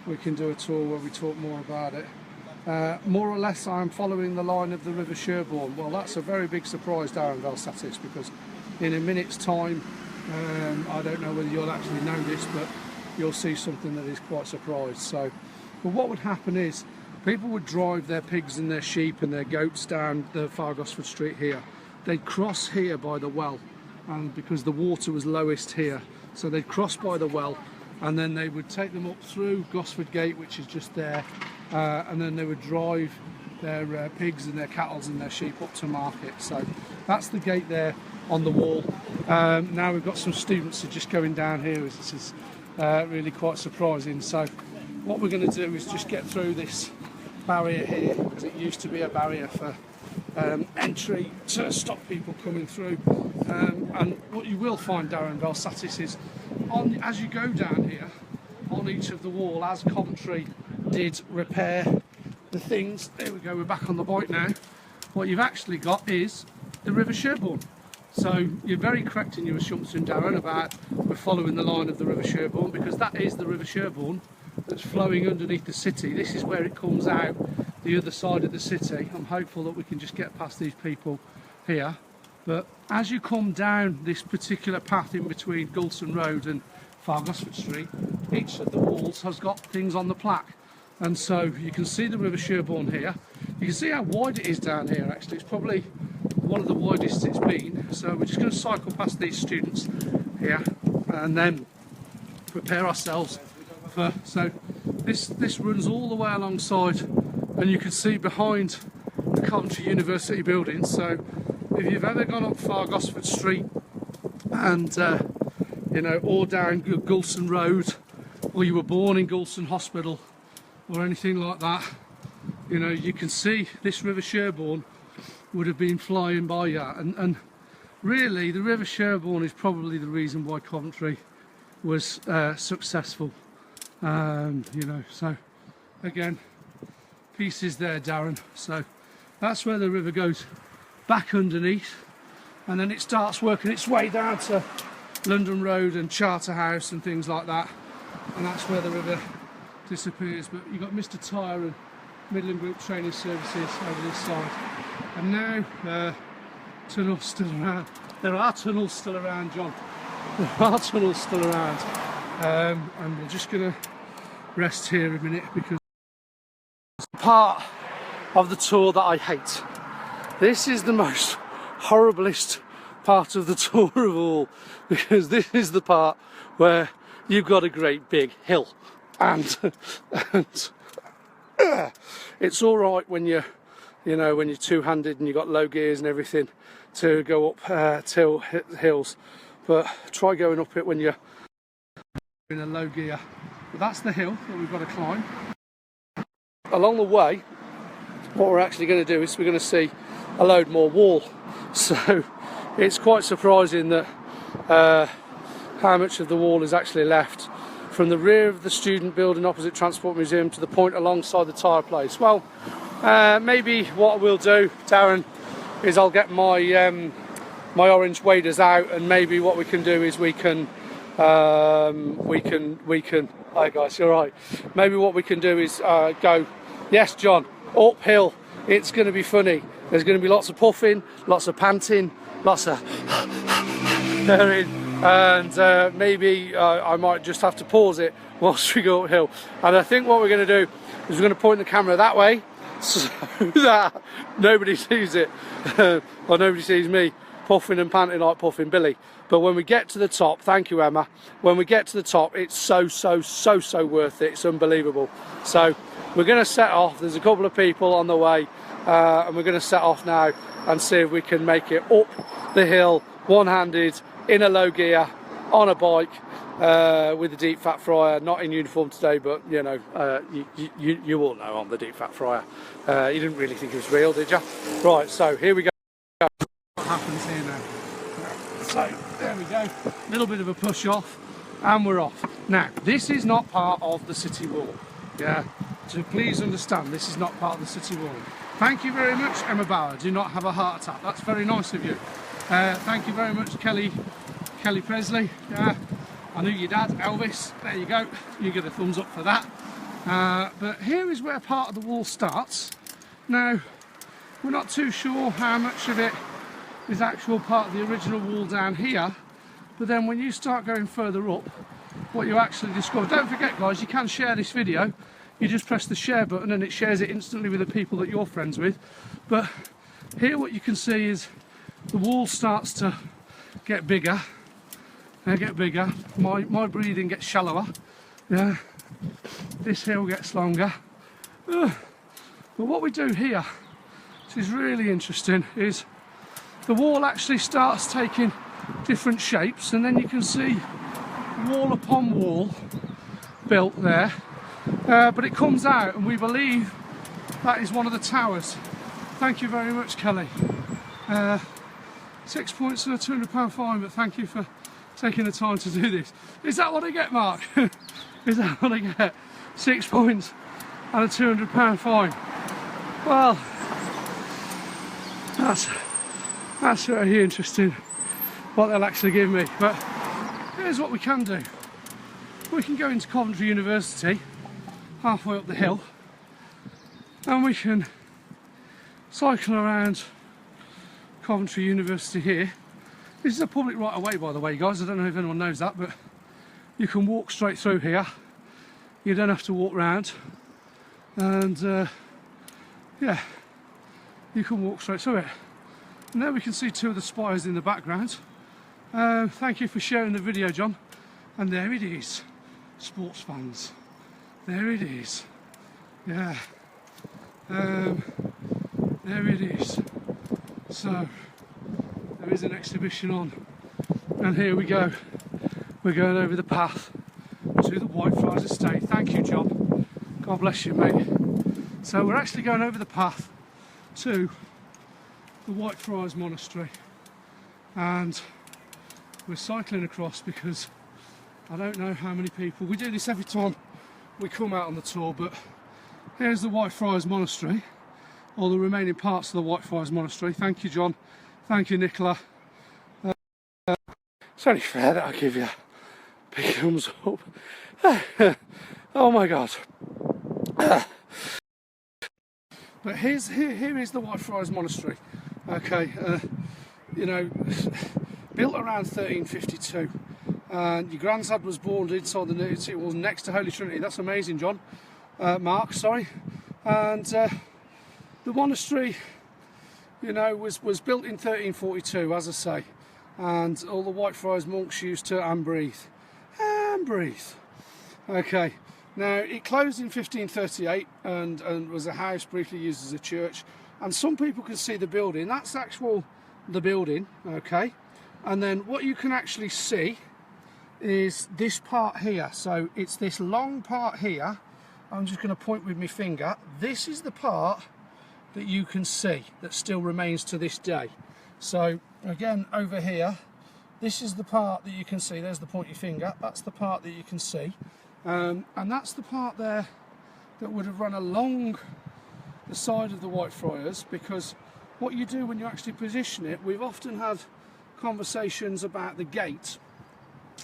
tour where we talk more about it. More or less, I'm following the line of the River Sherborne. Well, that's a very big surprise, Darren Velsatis, because in a minute's time, I don't know whether you'll actually know this, but you'll see something that is quite surprised. So, but what would happen is, people would drive their pigs and their sheep and their goats down the Far Gosford Street here. They'd cross here by the well, and because the water was lowest here, so they'd cross by the well, and then they would take them up through Gosford Gate, which is just there, and then they would drive their pigs and their cattle and their sheep up to market. So that's the gate there on the wall. Now we've got some students who are just going down here. This is really quite surprising. So what we're going to do is just get through this barrier here, because it used to be a barrier for entry to stop people coming through. And what you will find, Darren Velsatis, is as you go down here, on each of the wall, as Coventry did repair the things, there we go, we're back on the bike now, what you've actually got is the River Sherborne. So you're very correct in your assumption, Darren, about we're following the line of the River Sherborne, because that is the River Sherborne that's flowing underneath the city. This is where it comes out the other side of the city. I'm hopeful that we can just get past these people here. But as you come down this particular path in between Gulson Road and Far Gosford Street, each of the walls has got things on the plaque. And so you can see the River Sherborne here. You can see how wide it is down here actually. It's probably one of the widest it's been. So we're just going to cycle past these students here and then prepare ourselves for, so this runs all the way alongside, and you can see behind the Coventry University building. So if you've ever gone up Far Gosford Street and you know, or down Gulson Road, or you were born in Gulson Hospital or anything like that, you know, you can see this River Sherborne would have been flying by you. And really the River Sherborne is probably the reason why Coventry was successful. You know, so again, pieces there, Darren. So that's where the river goes back underneath, and then it starts working its way down to London Road and Charterhouse and things like that, and that's where the river disappears. But you've got Mr. Tyre and Midland Group Training Services over this side, and now tunnels still around. There are tunnels still around, John. There are tunnels still around, and we're just going to rest here a minute, because it's the part of the tour that I hate. This is the most horriblest part of the tour of all, because this is the part where you've got a great big hill, and it's all right when you're, you know, when you're two-handed and you've got low gears and everything to go up hills, but try going up it when you're in a low gear But that's the hill that we've got to climb. Along the way, what we're actually going to do is we're going to see a load more wall. So it's quite surprising that how much of the wall is actually left from the rear of the student building opposite Transport Museum to the point alongside the tyre place. Well, maybe what we'll do, Darren, is I'll get my my orange waders out, and maybe what we can do is we can hi guys, you're right. Maybe what we can do is go, yes John, uphill. It's going to be funny. There's going to be lots of puffing, lots of panting, lots of and maybe I might just have to pause it whilst we go uphill. And I think what we're going to do is we're going to point the camera that way so that nobody sees it or nobody sees me puffing and panting like Puffing Billy. But when we get to the top, thank you Emma, when we get to the top, it's so worth it. It's unbelievable. So we're going to set off. There's a couple of people on the way, and we're going to set off now and see if we can make it up the hill one-handed in a low gear on a bike with a deep fat fryer. Not in uniform today, but you know, you all know I'm the deep fat fryer. You didn't really think it was real, did you? Right, so here we go. What happens here now? So there we go, a little bit of a push off and we're off. Now this is not part of the city wall, yeah, so please understand this is not part of the city wall. Thank you very much Emma Bauer, do not have a heart attack, that's very nice of you. Thank you very much Kelly Presley, yeah, I knew your dad Elvis, there you go, you get a thumbs up for that. But here is where part of the wall starts. Now we're not too sure how much of it is actual part of the original wall down here, but then when you start going further up, what you actually discover, don't forget guys, you can share this video, you just press the share button and it shares it instantly with the people that you're friends with. But here what you can see is the wall starts to get bigger and get bigger, my breathing gets shallower, yeah, this hill gets longer. But what we do here, which is really interesting, is the wall actually starts taking different shapes, and then you can see wall upon wall built there, but it comes out and we believe that is one of the towers. Thank you very much Kelly. 6 points and a £200 fine, but thank you for taking the time to do this. Is that what I get, Mark? Is that what I get? 6 points and a £200 fine. Well, that's very interesting what they'll actually give me. But here's what we can do. We can go into Coventry University halfway up the hill and we can cycle around Coventry University here. This is a public right of way, by the way guys, I don't know if anyone knows that, but you can walk straight through here, you don't have to walk round, and yeah, you can walk straight through it. And there we can see two of the spires in the background. Thank you for sharing the video John, and there it is, sports fans, there it is, yeah, there it is. So there is an exhibition on, and here we go, we're going over the path to the Whitefriars estate. Thank you John, God bless you mate. So we're actually going over the path to the Whitefriars Monastery, and we're cycling across because I don't know how many people, we do this every time we come out on the tour, but here's the Whitefriars Monastery, or the remaining parts of the Whitefriars Monastery. Thank you John, thank you Nicola. It's only fair that I give you a big thumbs up. Oh my god. But here is the Whitefriars Monastery. Okay, you know, built around 1352, and your granddad was born inside it was next to Holy Trinity. That's amazing, John. Mark, sorry. And the monastery, you know, was built in 1342, as I say, and all the Whitefriars monks used to and breathe. Okay. Now, it closed in 1538 and was a house briefly used as a church, and some people can see the building. That's the building, okay? And then what you can actually see is this part here. So it's this long part here. I'm just going to point with my finger. This is the part that you can see that still remains to this day. So again, over here, this is the part that you can see. There's the pointy finger. That's the part that you can see. And that's the part there that would have run along the side of the Whitefriars, because what you do when you actually position it, we've often had conversations about the gate.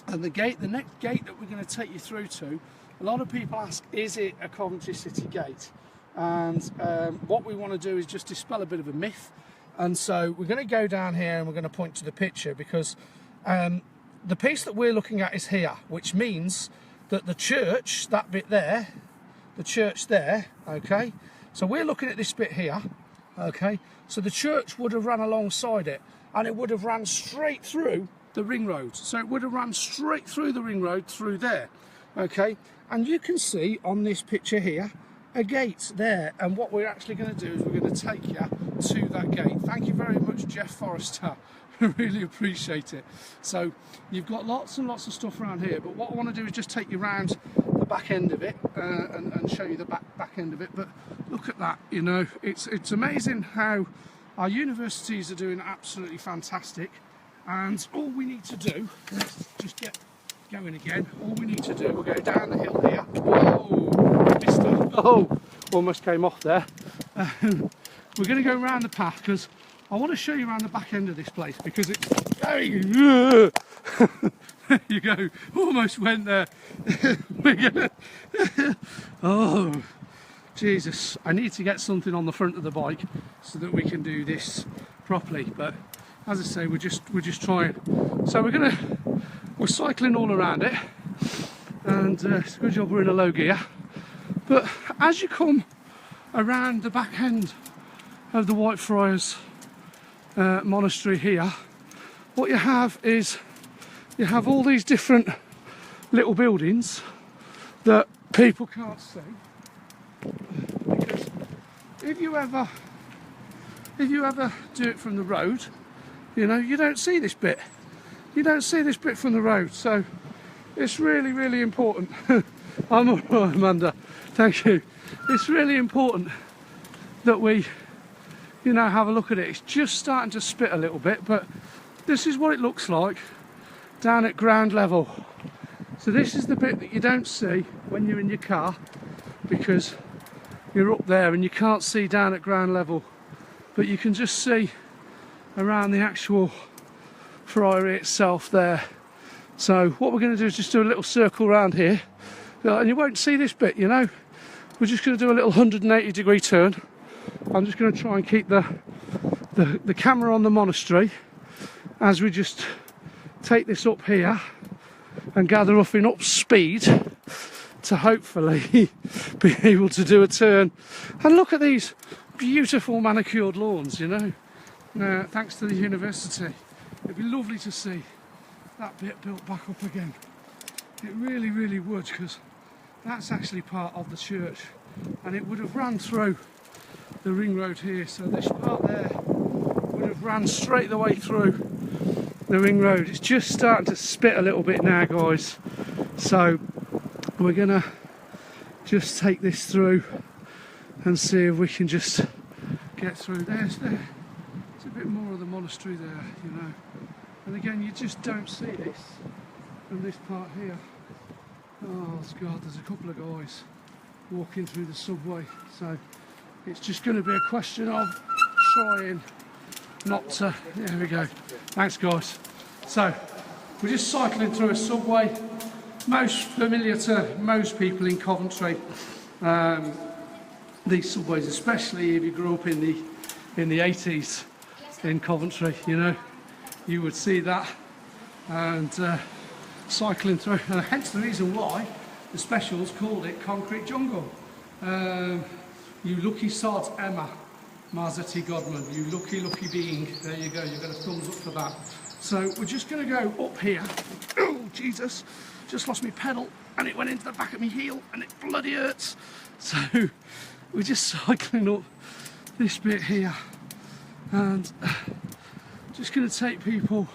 And the next gate that we're going to take you through to, a lot of people ask, is it a Coventry City gate? And what we want to do is just dispel a bit of a myth. And so we're going to go down here and we're going to point to the picture, because the piece that we're looking at is here, which means that the church, that bit there, the church there, okay, so we're looking at this bit here, okay, so the church would have run alongside it, and it would have ran straight through the ring road. So it would have run straight through the ring road through there, okay, and you can see on this picture here a gate there, and what we're actually going to do is we're going to take you to that gate. Thank you very much, Jeff Forrester. I really appreciate it. So you've got lots and lots of stuff around here, but what I want to do is just take you around the back end of it and show you the back end of it. But look at that, you know, it's amazing how our universities are doing absolutely fantastic. And all we need to do, let's just get going again, all we need to do, we'll go down the hill here. Whoa, missed it. Oh, almost came off there. We're going to go around the path, because I want to show you around the back end of this place, because it's very... There you go, almost went there. We're gonna... Oh, Jesus, I need to get something on the front of the bike so that we can do this properly, but as I say, we're just trying. So we're cycling all around it, and it's a good job we're in a low gear. But as you come around the back end of the Whitefriars monastery here, what you have is you have all these different little buildings that people can't see, because if you ever do it from the road, you know, you don't see this bit. You don't see this bit from the road, so it's really, really important. I'm all right, Amanda, thank you. It's really important that we, you know, have a look at it. It's just starting to spit a little bit, but this is what it looks like down at ground level. So this is the bit that you don't see when you're in your car, because you're up there and you can't see down at ground level, but you can just see around the actual friary itself there. So what we're going to do is just do a little circle around here, and you won't see this bit, you know. We're just going to do a little 180-degree turn. I'm just going to try and keep the camera on the monastery as we just take this up here and gather up enough speed to hopefully be able to do a turn. And look at these beautiful manicured lawns, you know, thanks to the university. It'd be lovely to see that bit built back up again. It really, really would, because that's actually part of the church, and it would have run through the ring road here. So this part there would have ran straight the way through the ring road. It's just starting to spit a little bit now, guys. So we're gonna just take this through and see if we can just get through. There's a bit more of the monastery there, you know. And again, you just don't see this from this part here. Oh God, there's a couple of guys walking through the subway, so it's just going to be a question of trying not to... There we go. Thanks, guys. So we're just cycling through a subway, most familiar to most people in Coventry. These subways, especially if you grew up in the 80s in Coventry, you know, you would see that, and cycling through, and hence the reason why the specials called it Concrete Jungle. You lucky sod, Emma Marzati Godman, you lucky being. There you go, you got a thumbs up for that. So we're just going to go up here. Oh Jesus, just lost my pedal and it went into the back of my heel and it bloody hurts. So we're just cycling up this bit here, and just going to take people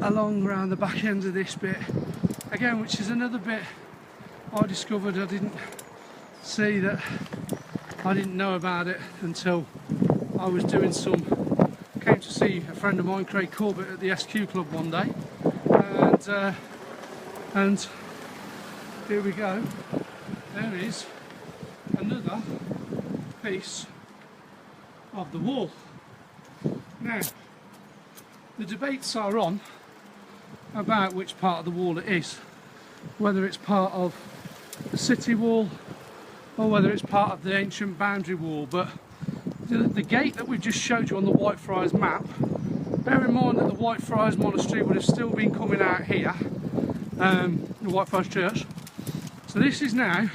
along around the back end of this bit again, which is another bit I discovered. I didn't see that, I didn't know about it until I was doing came to see a friend of mine, Craig Corbett, at the SQ Club one day, and here we go. There is another piece of the wall. Now, the debates are on about which part of the wall it is, whether it's part of the city wall or whether it's part of the ancient boundary wall. But the gate that we've just showed you on the Whitefriars map, bear in mind that the Whitefriars Monastery would have still been coming out here, the Whitefriars Church. So this is now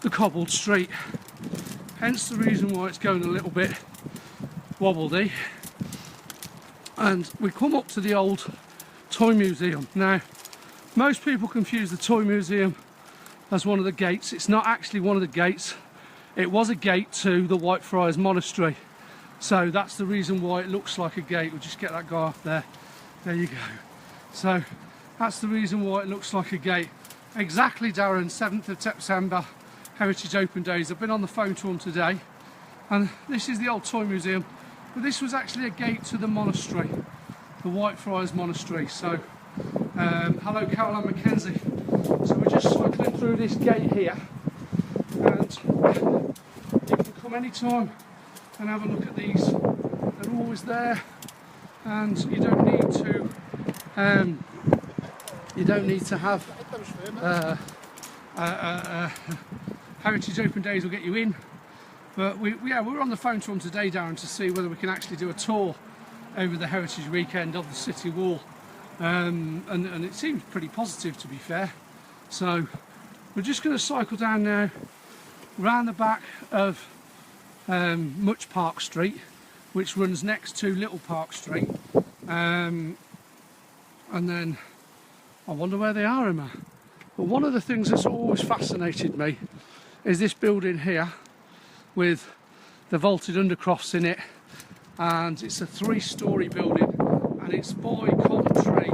the cobbled street, hence the reason why it's going a little bit wobbledy. And we come up to the old toy museum. Now, most people confuse the toy museum as one of the gates. It's not actually one of the gates. It was a gate to the Whitefriars Monastery, so that's the reason why it looks like a gate. We'll just get that guy off there. There you go. So that's the reason why it looks like a gate. Exactly, Darren, 7th of September, Heritage Open Days. I've been on the phone to them today, and this is the old toy museum, but this was actually a gate to the monastery, the Whitefriars Monastery. So hello, Caroline Mackenzie. So we're just cycling through this gate here, and you can come anytime and have a look at these. They're always there, and you don't need to have Heritage Open Days will get you in. But we're on the phone to them today, Darren, to see whether we can actually do a tour over the Heritage Weekend of the City Wall, and it seems pretty positive, to be fair. So we're just going to cycle down now round the back of Much Park Street, which runs next to Little Park Street, and then I wonder where they are, Emma. But one of the things that's always fascinated me is this building here with the vaulted undercrofts in it, and it's a 3-storey building, and it's by Coventry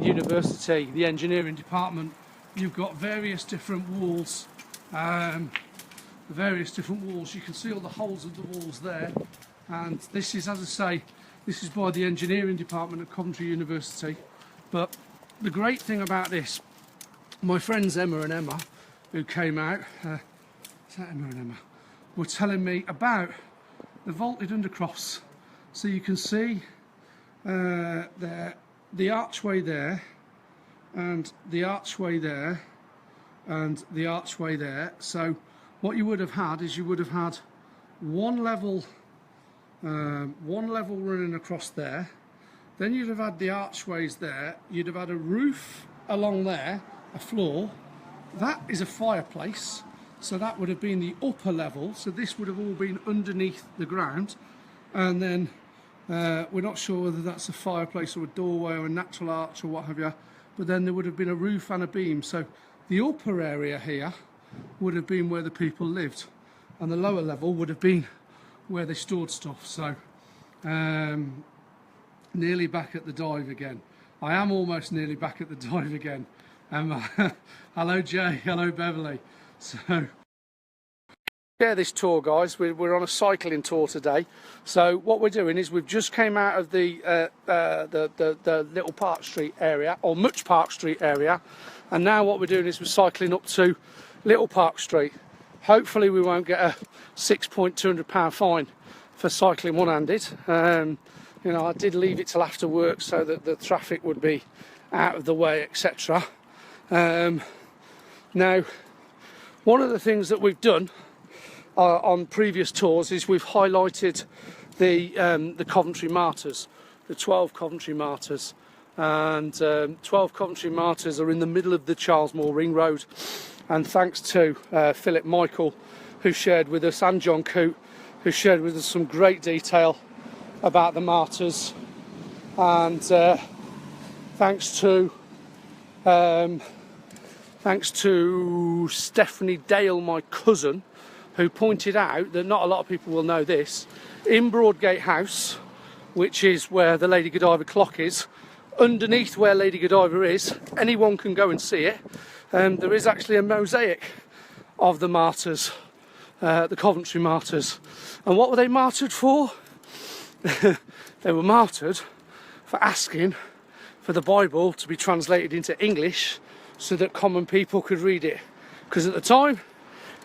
University, the engineering department. You've got various different walls, you can see all the holes of the walls there, and this is, as I say, this is by the engineering department at Coventry University. But the great thing about this, my friends Emma and Emma, who came out, is that Emma and Emma, were telling me about the vaulted undercrofts. So you can see the archway there, and the archway there, and the archway there. So what you would have had is you would have had one level running across there. Then you'd have had the archways there. You'd have had a roof along there, a floor. That is a fireplace. So that would have been the upper level. So this would have all been underneath the ground. And then we're not sure whether that's a fireplace or a doorway or a natural arch or what have you. But then there would have been a roof and a beam. So the upper area here would have been where the people lived, and the lower level would have been where they stored stuff. So nearly back at the dive again. I am almost nearly back at the dive again. Hello Jay, hello Beverly. So this tour, guys, we're on a cycling tour today. So what we're doing is we've just came out of the Little Park Street area, or Much Park Street area, and now what we're doing is we're cycling up to Little Park Street. Hopefully we won't get a £6,200 fine for cycling one-handed. You know, I did leave it till after work so that the traffic would be out of the way, etc. Now, one of the things that we've done on previous tours is we've highlighted the Coventry martyrs, the 12 Coventry martyrs, and 12 Coventry martyrs are in the middle of the Charles Moore Ring Road, and thanks to Philip Michael, who shared with us, and John Coote, who shared with us some great detail about the martyrs, and thanks to Stephanie Dale, my cousin, who pointed out that not a lot of people will know this. In Broadgate House, which is where the Lady Godiva clock is, underneath where Lady Godiva is, anyone can go and see it. There is actually a mosaic of the martyrs, the Coventry martyrs. And what were they martyred for? They were martyred for asking for the Bible to be translated into English so that common people could read it. Because at the time,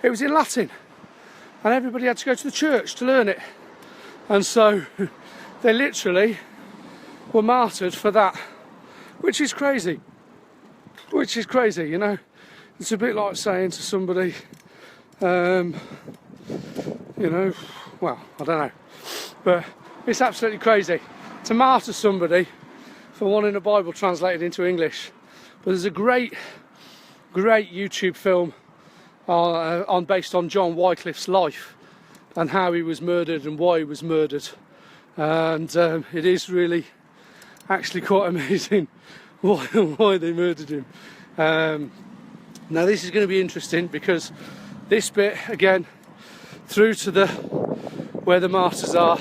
it was in Latin. And everybody had to go to the church to learn it. And so, they literally were martyred for that. Which is crazy. Which is crazy, you know. It's a bit like saying to somebody, you know, well, I don't know. But it's absolutely crazy to martyr somebody for wanting a Bible translated into English. But there's a great YouTube film based on John Wycliffe's life and how he was murdered and why he was murdered. And it is really actually quite amazing why they murdered him. Now this is going to be interesting because this bit, again, through to where the martyrs are,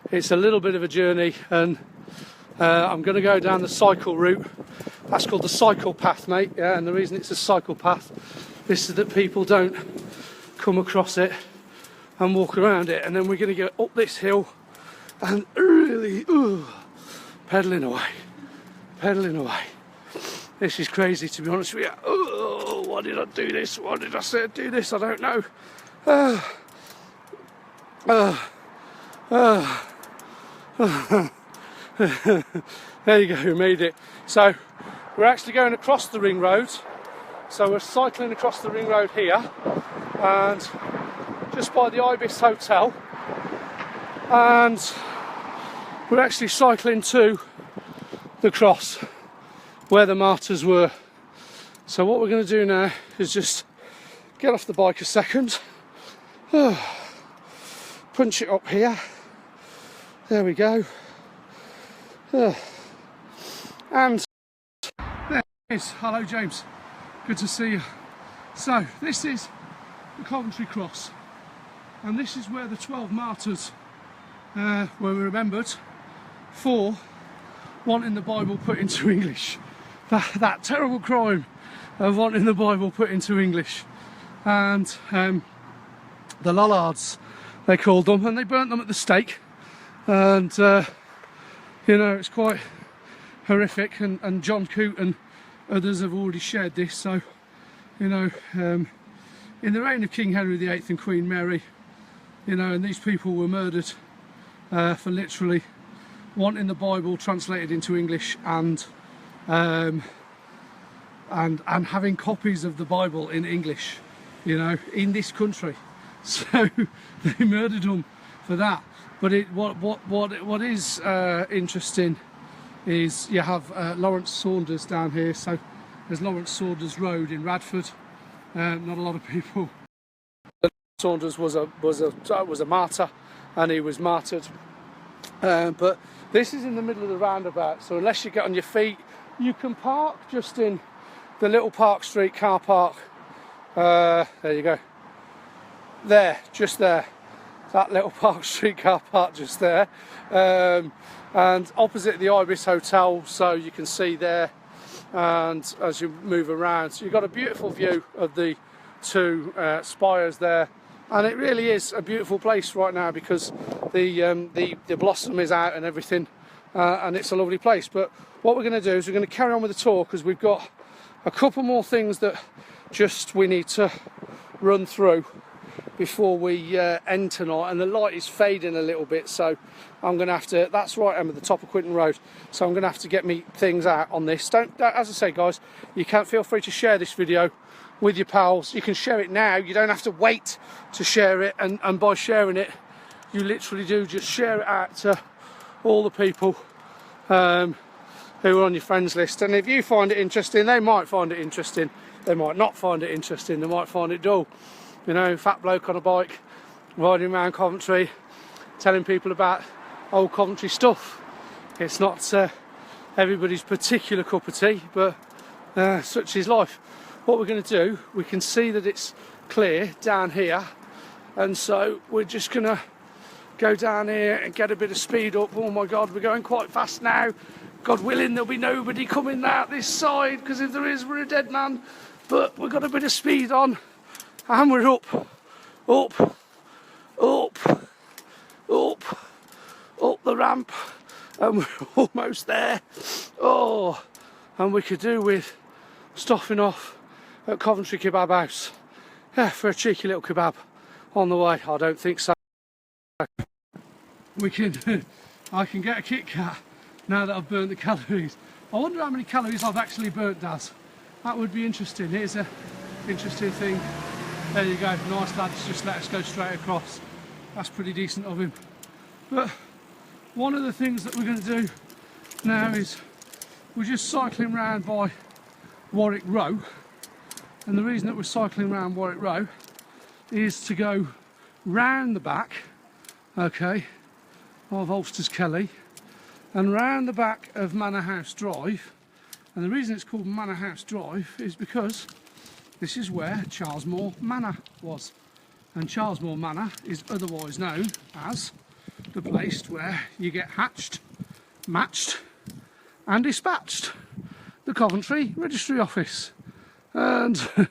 it's a little bit of a journey, and I'm going to go down the cycle route. That's called the cycle path, mate. Yeah, and the reason it's a cycle path is so that people don't come across it and walk around it. And then we're going to go up this hill and really pedalling away. This is crazy, to be honest with you. Oh, why did I do this? Why did I say do this? I don't know. There you go, we made it. So we're actually going across the ring road. So we're cycling across the ring road here, and just by the Ibis Hotel, and we're actually cycling to the cross where the martyrs were. So what we're going to do now is just get off the bike a second, punch it up here, there we go, and there it is. Hello James, good to see you. So this is the Coventry cross, and this is where the 12 martyrs were remembered for wanting the Bible put into English. That terrible crime of wanting the Bible put into English. And the Lollards, they called them, and they burnt them at the stake. And you know, it's quite horrific, and John Coote and others have already shared this. So, you know, in the reign of King Henry VIII and Queen Mary, you know, and these people were murdered for literally wanting the Bible translated into English and having copies of the Bible in English, you know, in this country. So they murdered them for that. But what is interesting is you have Lawrence Saunders down here. So there's Lawrence Saunders Road in Radford. Not a lot of people. Saunders was a martyr, and he was martyred. But this is in the middle of the roundabout, so unless you get on your feet, you can park just in the little Park Street car park. There you go. There, just there. That little Park Street car park just there. And opposite the Ibis Hotel, so you can see there. And as you move around, so you've got a beautiful view of the two spires there. And it really is a beautiful place right now because the blossom is out and everything, and it's a lovely place. But what we're going to do is we're going to carry on with the tour because we've got a couple more things that we need to run through before we end tonight. And the light is fading a little bit, so I'm going to have to. That's right, I'm at the top of Quinton Road, so I'm going to have to get me things out on this. Don't, as I say, guys, you can feel free to share this video with your pals. You can share it now, you don't have to wait to share it, and by sharing it you literally do just share it out to all the people who are on your friends list. And if you find it interesting, they might find it interesting, they might not find it interesting, they might find it dull. You know, fat bloke on a bike riding around Coventry telling people about old Coventry stuff. It's not everybody's particular cup of tea, but such is life. What we're going to do, we can see that it's clear down here, and so we're just going to go down here and get a bit of speed up. Oh my god, we're going quite fast now. God willing, there'll be nobody coming out this side, because if there is, we're a dead man. But we've got a bit of speed on, and we're up, up, up, up the ramp, and we're almost there. Oh, and we could do with stopping off at Coventry Kebab House, yeah, for a cheeky little kebab on the way. I don't think so. We can, I can get a Kit Kat now that I've burnt the calories. I wonder how many calories I've actually burnt, Daz. That would be interesting. Here's a interesting thing. There you go, nice lads, just let us go straight across. That's pretty decent of him. But one of the things that we're going to do now is we're just cycling round by Warwick Row, and the reason that we're cycling around Warwick Row is to go round the back, okay, of Ulster's Kelly, and round the back of Manor House Drive. And the reason it's called Manor House Drive is because this is where Charlesmore Manor was, and Charlesmore Manor is otherwise known as the place where you get hatched, matched and dispatched, the Coventry Registry Office. And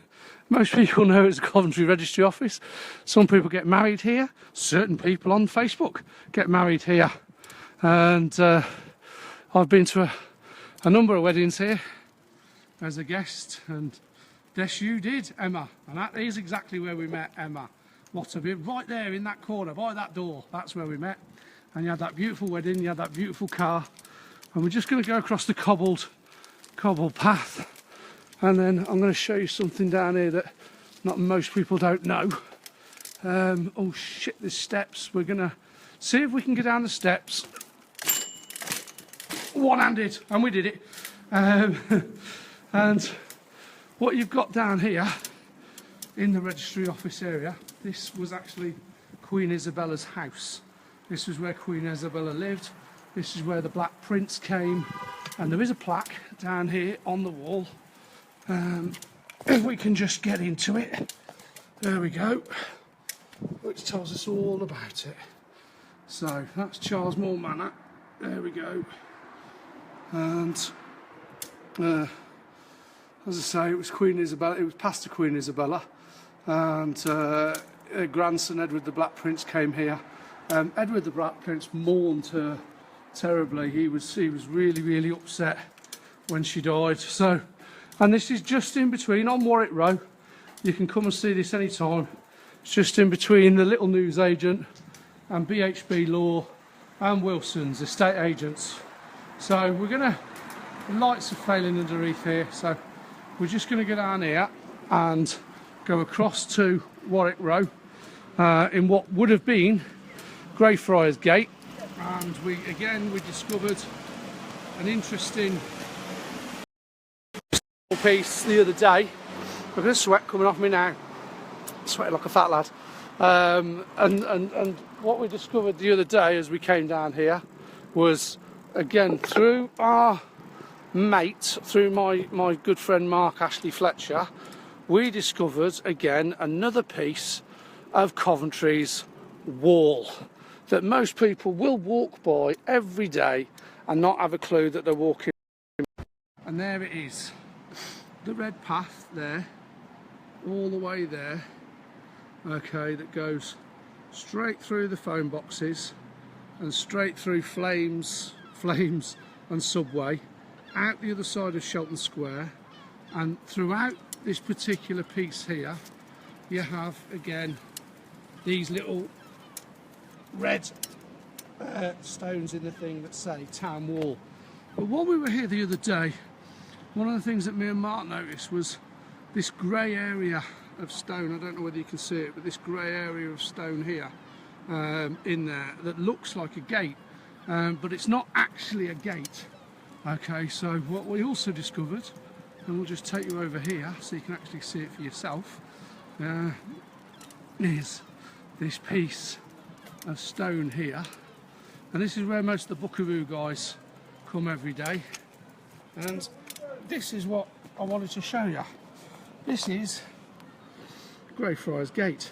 most people know it's the Coventry Registry Office. Some people get married here. Certain people on Facebook get married here. And I've been to a number of weddings here as a guest, and yes, you did, Emma. And that is exactly where we met, Emma. What a bit, right there in that corner by that door, that's where we met. And you had that beautiful wedding, you had that beautiful car, and we're just going to go across the cobbled path. And then I'm going to show you something down here that not most people don't know. Oh shit, there's steps. We're going to see if we can get down the steps one-handed, and we did it. And what you've got down here in the registry office area, this was actually Queen Isabella's house. This was where Queen Isabella lived. This is where the Black Prince came, and there is a plaque down here on the wall. If we can just get into it, there we go, which tells us all about it. So that's Charlesmore Manor, there we go. And as I say, it was Queen Isabella, it was past to Queen Isabella, and her grandson Edward the Black Prince came here. Edward the Black Prince mourned her terribly. He was really, really upset when she died. So, and this is just in between on Warwick Row. You can come and see this anytime. It's just in between the Little Newsagent and BHB Law and Wilson's estate agents. So we're gonna, the lights are failing underneath here, so we're just gonna go down here and go across to Warwick Row in what would have been Greyfriars Gate. And we discovered an interesting piece the other day. Look at the sweat coming off me now, sweating like a fat lad. And what we discovered the other day as we came down here was, again, through our mate, through my good friend Mark Ashley Fletcher, we discovered again another piece of Coventry's wall that most people will walk by every day and not have a clue that they're walking. And there it is, the red path there, all the way there, okay, that goes straight through the phone boxes and straight through Flames and Subway, out the other side of Shelton Square, and throughout this particular piece here you have again these little red stones in the thing that say Town Wall. But when we were here the other day, one of the things that me and Mark noticed was this grey area of stone. I don't know whether you can see it, but this grey area of stone here in there that looks like a gate, but it's not actually a gate. Okay, so what we also discovered, and we'll just take you over here so you can actually see it for yourself, is this piece of stone here. And this is where most of the Buckaroo guys come every day. And this is what I wanted to show you. This is Greyfriars Gate.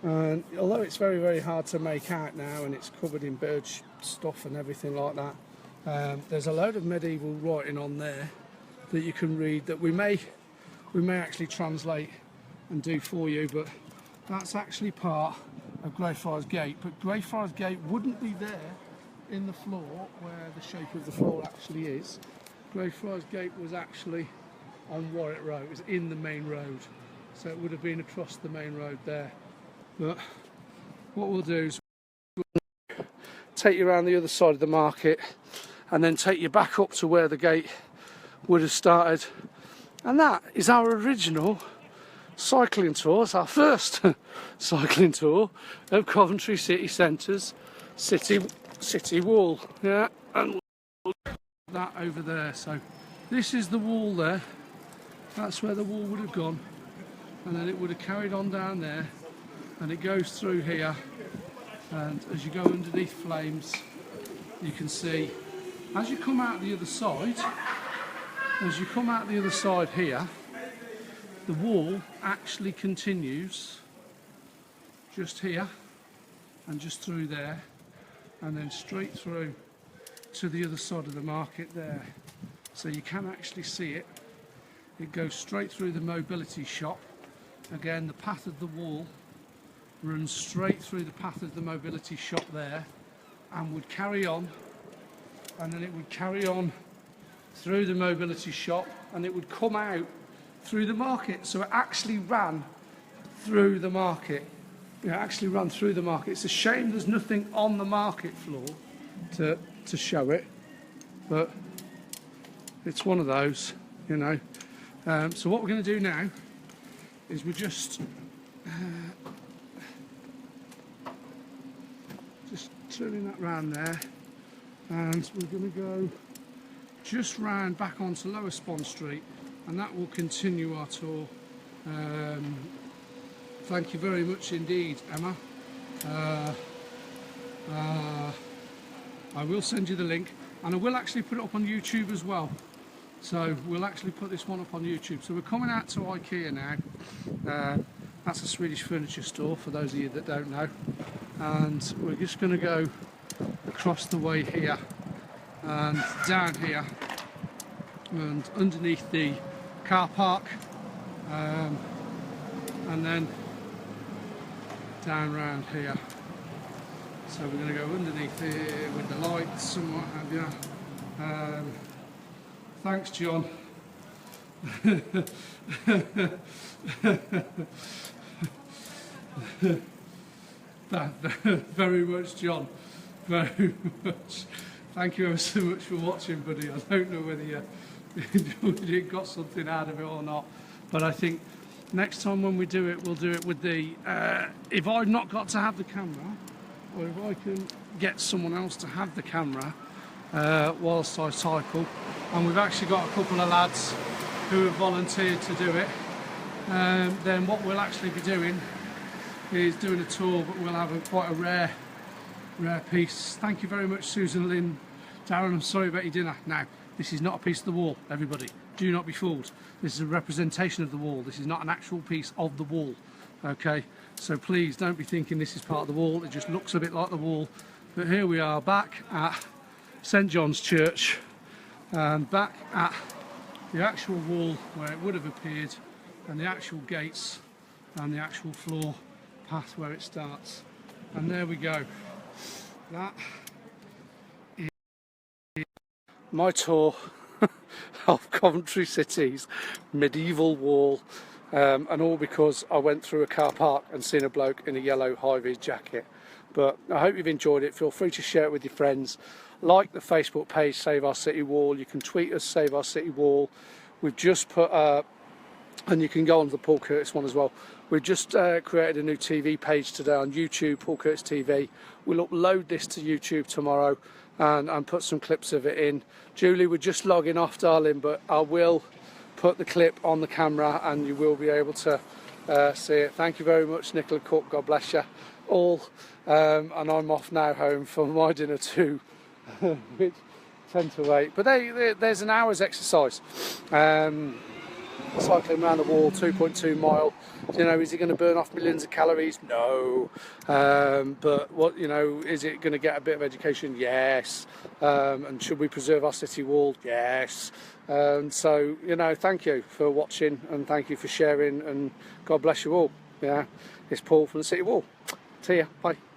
And although it's very, very hard to make out now, and it's covered in birch stuff and everything like that, There's a load of medieval writing on there that you can read that we may actually translate and do for you, but that's actually part of Greyfriars Gate. But Greyfriars Gate wouldn't be there in the floor where the shape of the floor actually is. Greyfriars Gate was actually on Warwick Road. It was in the main road, so it would have been across the main road there. But what we'll do is we'll take you around the other side of the market and then take you back up to where the gate would have started, and that is our original cycling tour. It's our first cycling tour of Coventry city centre's city wall. Yeah, and that over there. So this is the wall there. That's where the wall would have gone, and then it would have carried on down there, and it goes through here. And as you go underneath Flames, you can see as you come out the other side, here, the wall actually continues just here and just through there, and then straight through to the other side of the market there. So you can actually see it. It goes straight through the mobility shop. Again, the path of the wall runs straight through the path of the mobility shop there, and would carry on, and then it would carry on through the mobility shop, and it would come out through the market. So it actually ran through the market. It actually ran through the market. It's a shame there's nothing on the market floor to show it, but it's one of those, you know. So what we're going to do now is we're just turning that round there, and we're going to go just round back onto Lower Spon Street, and that will continue our tour. Thank you very much indeed, Emma. I will send you the link, and I will actually put it up on YouTube as well. So we'll actually put this one up on YouTube. So we're coming out to IKEA now. That's a Swedish furniture store, for those of you that don't know. And we're just going to go across the way here and down here and underneath the car park, and then down round here. So we're going to go underneath here with the lights and what have you. Thanks, John. Very much, John. Very much. Thank you ever so much for watching, buddy. I don't know whether you got something out of it or not, but I think next time when we do it, we'll do it with the if I've not got to have the camera, or if I can get someone else to have the camera whilst I cycle, and we've actually got a couple of lads who have volunteered to do it, then what we'll actually be doing is doing a tour, but we'll have quite a rare piece. Thank you very much, Susan Lynn. Darren, I'm sorry about your dinner. Now, this is not a piece of the wall, everybody. Do not be fooled. This is a representation of the wall. This is not an actual piece of the wall, okay? So please don't be thinking this is part of the wall. It just looks a bit like the wall. But here we are back at St John's Church, and back at the actual wall where it would have appeared, and the actual gates and the actual floor path where it starts. And there we go. That is my tour of Coventry City's medieval wall, and all because I went through a car park and seen a bloke in a yellow high-vis jacket. But I hope you've enjoyed it. Feel free to share it with your friends. Like the Facebook page Save Our City Wall. You can tweet us Save Our City Wall. We've just put and you can go on to the Paul Curtis one as well. We've just created a new TV page today on YouTube, Paul Curtis TV. We'll upload this to YouTube tomorrow and put some clips of it in. Julie, we're just logging off, darling, but I will put the clip on the camera and you will be able to see it. Thank you very much, Nicola Cook. God bless you all. And I'm off now home for my dinner too, which 10 to 8. But there's an hour's exercise. cycling around the wall, 2.2 mile. You know, is it going to burn off millions of calories? No. But what, you know, is it going to get a bit of education? Yes. And should we preserve our city wall? Yes. So, you know, thank you for watching, and thank you for sharing, and God bless you all. Yeah, it's Paul from the City Wall. See ya. Bye.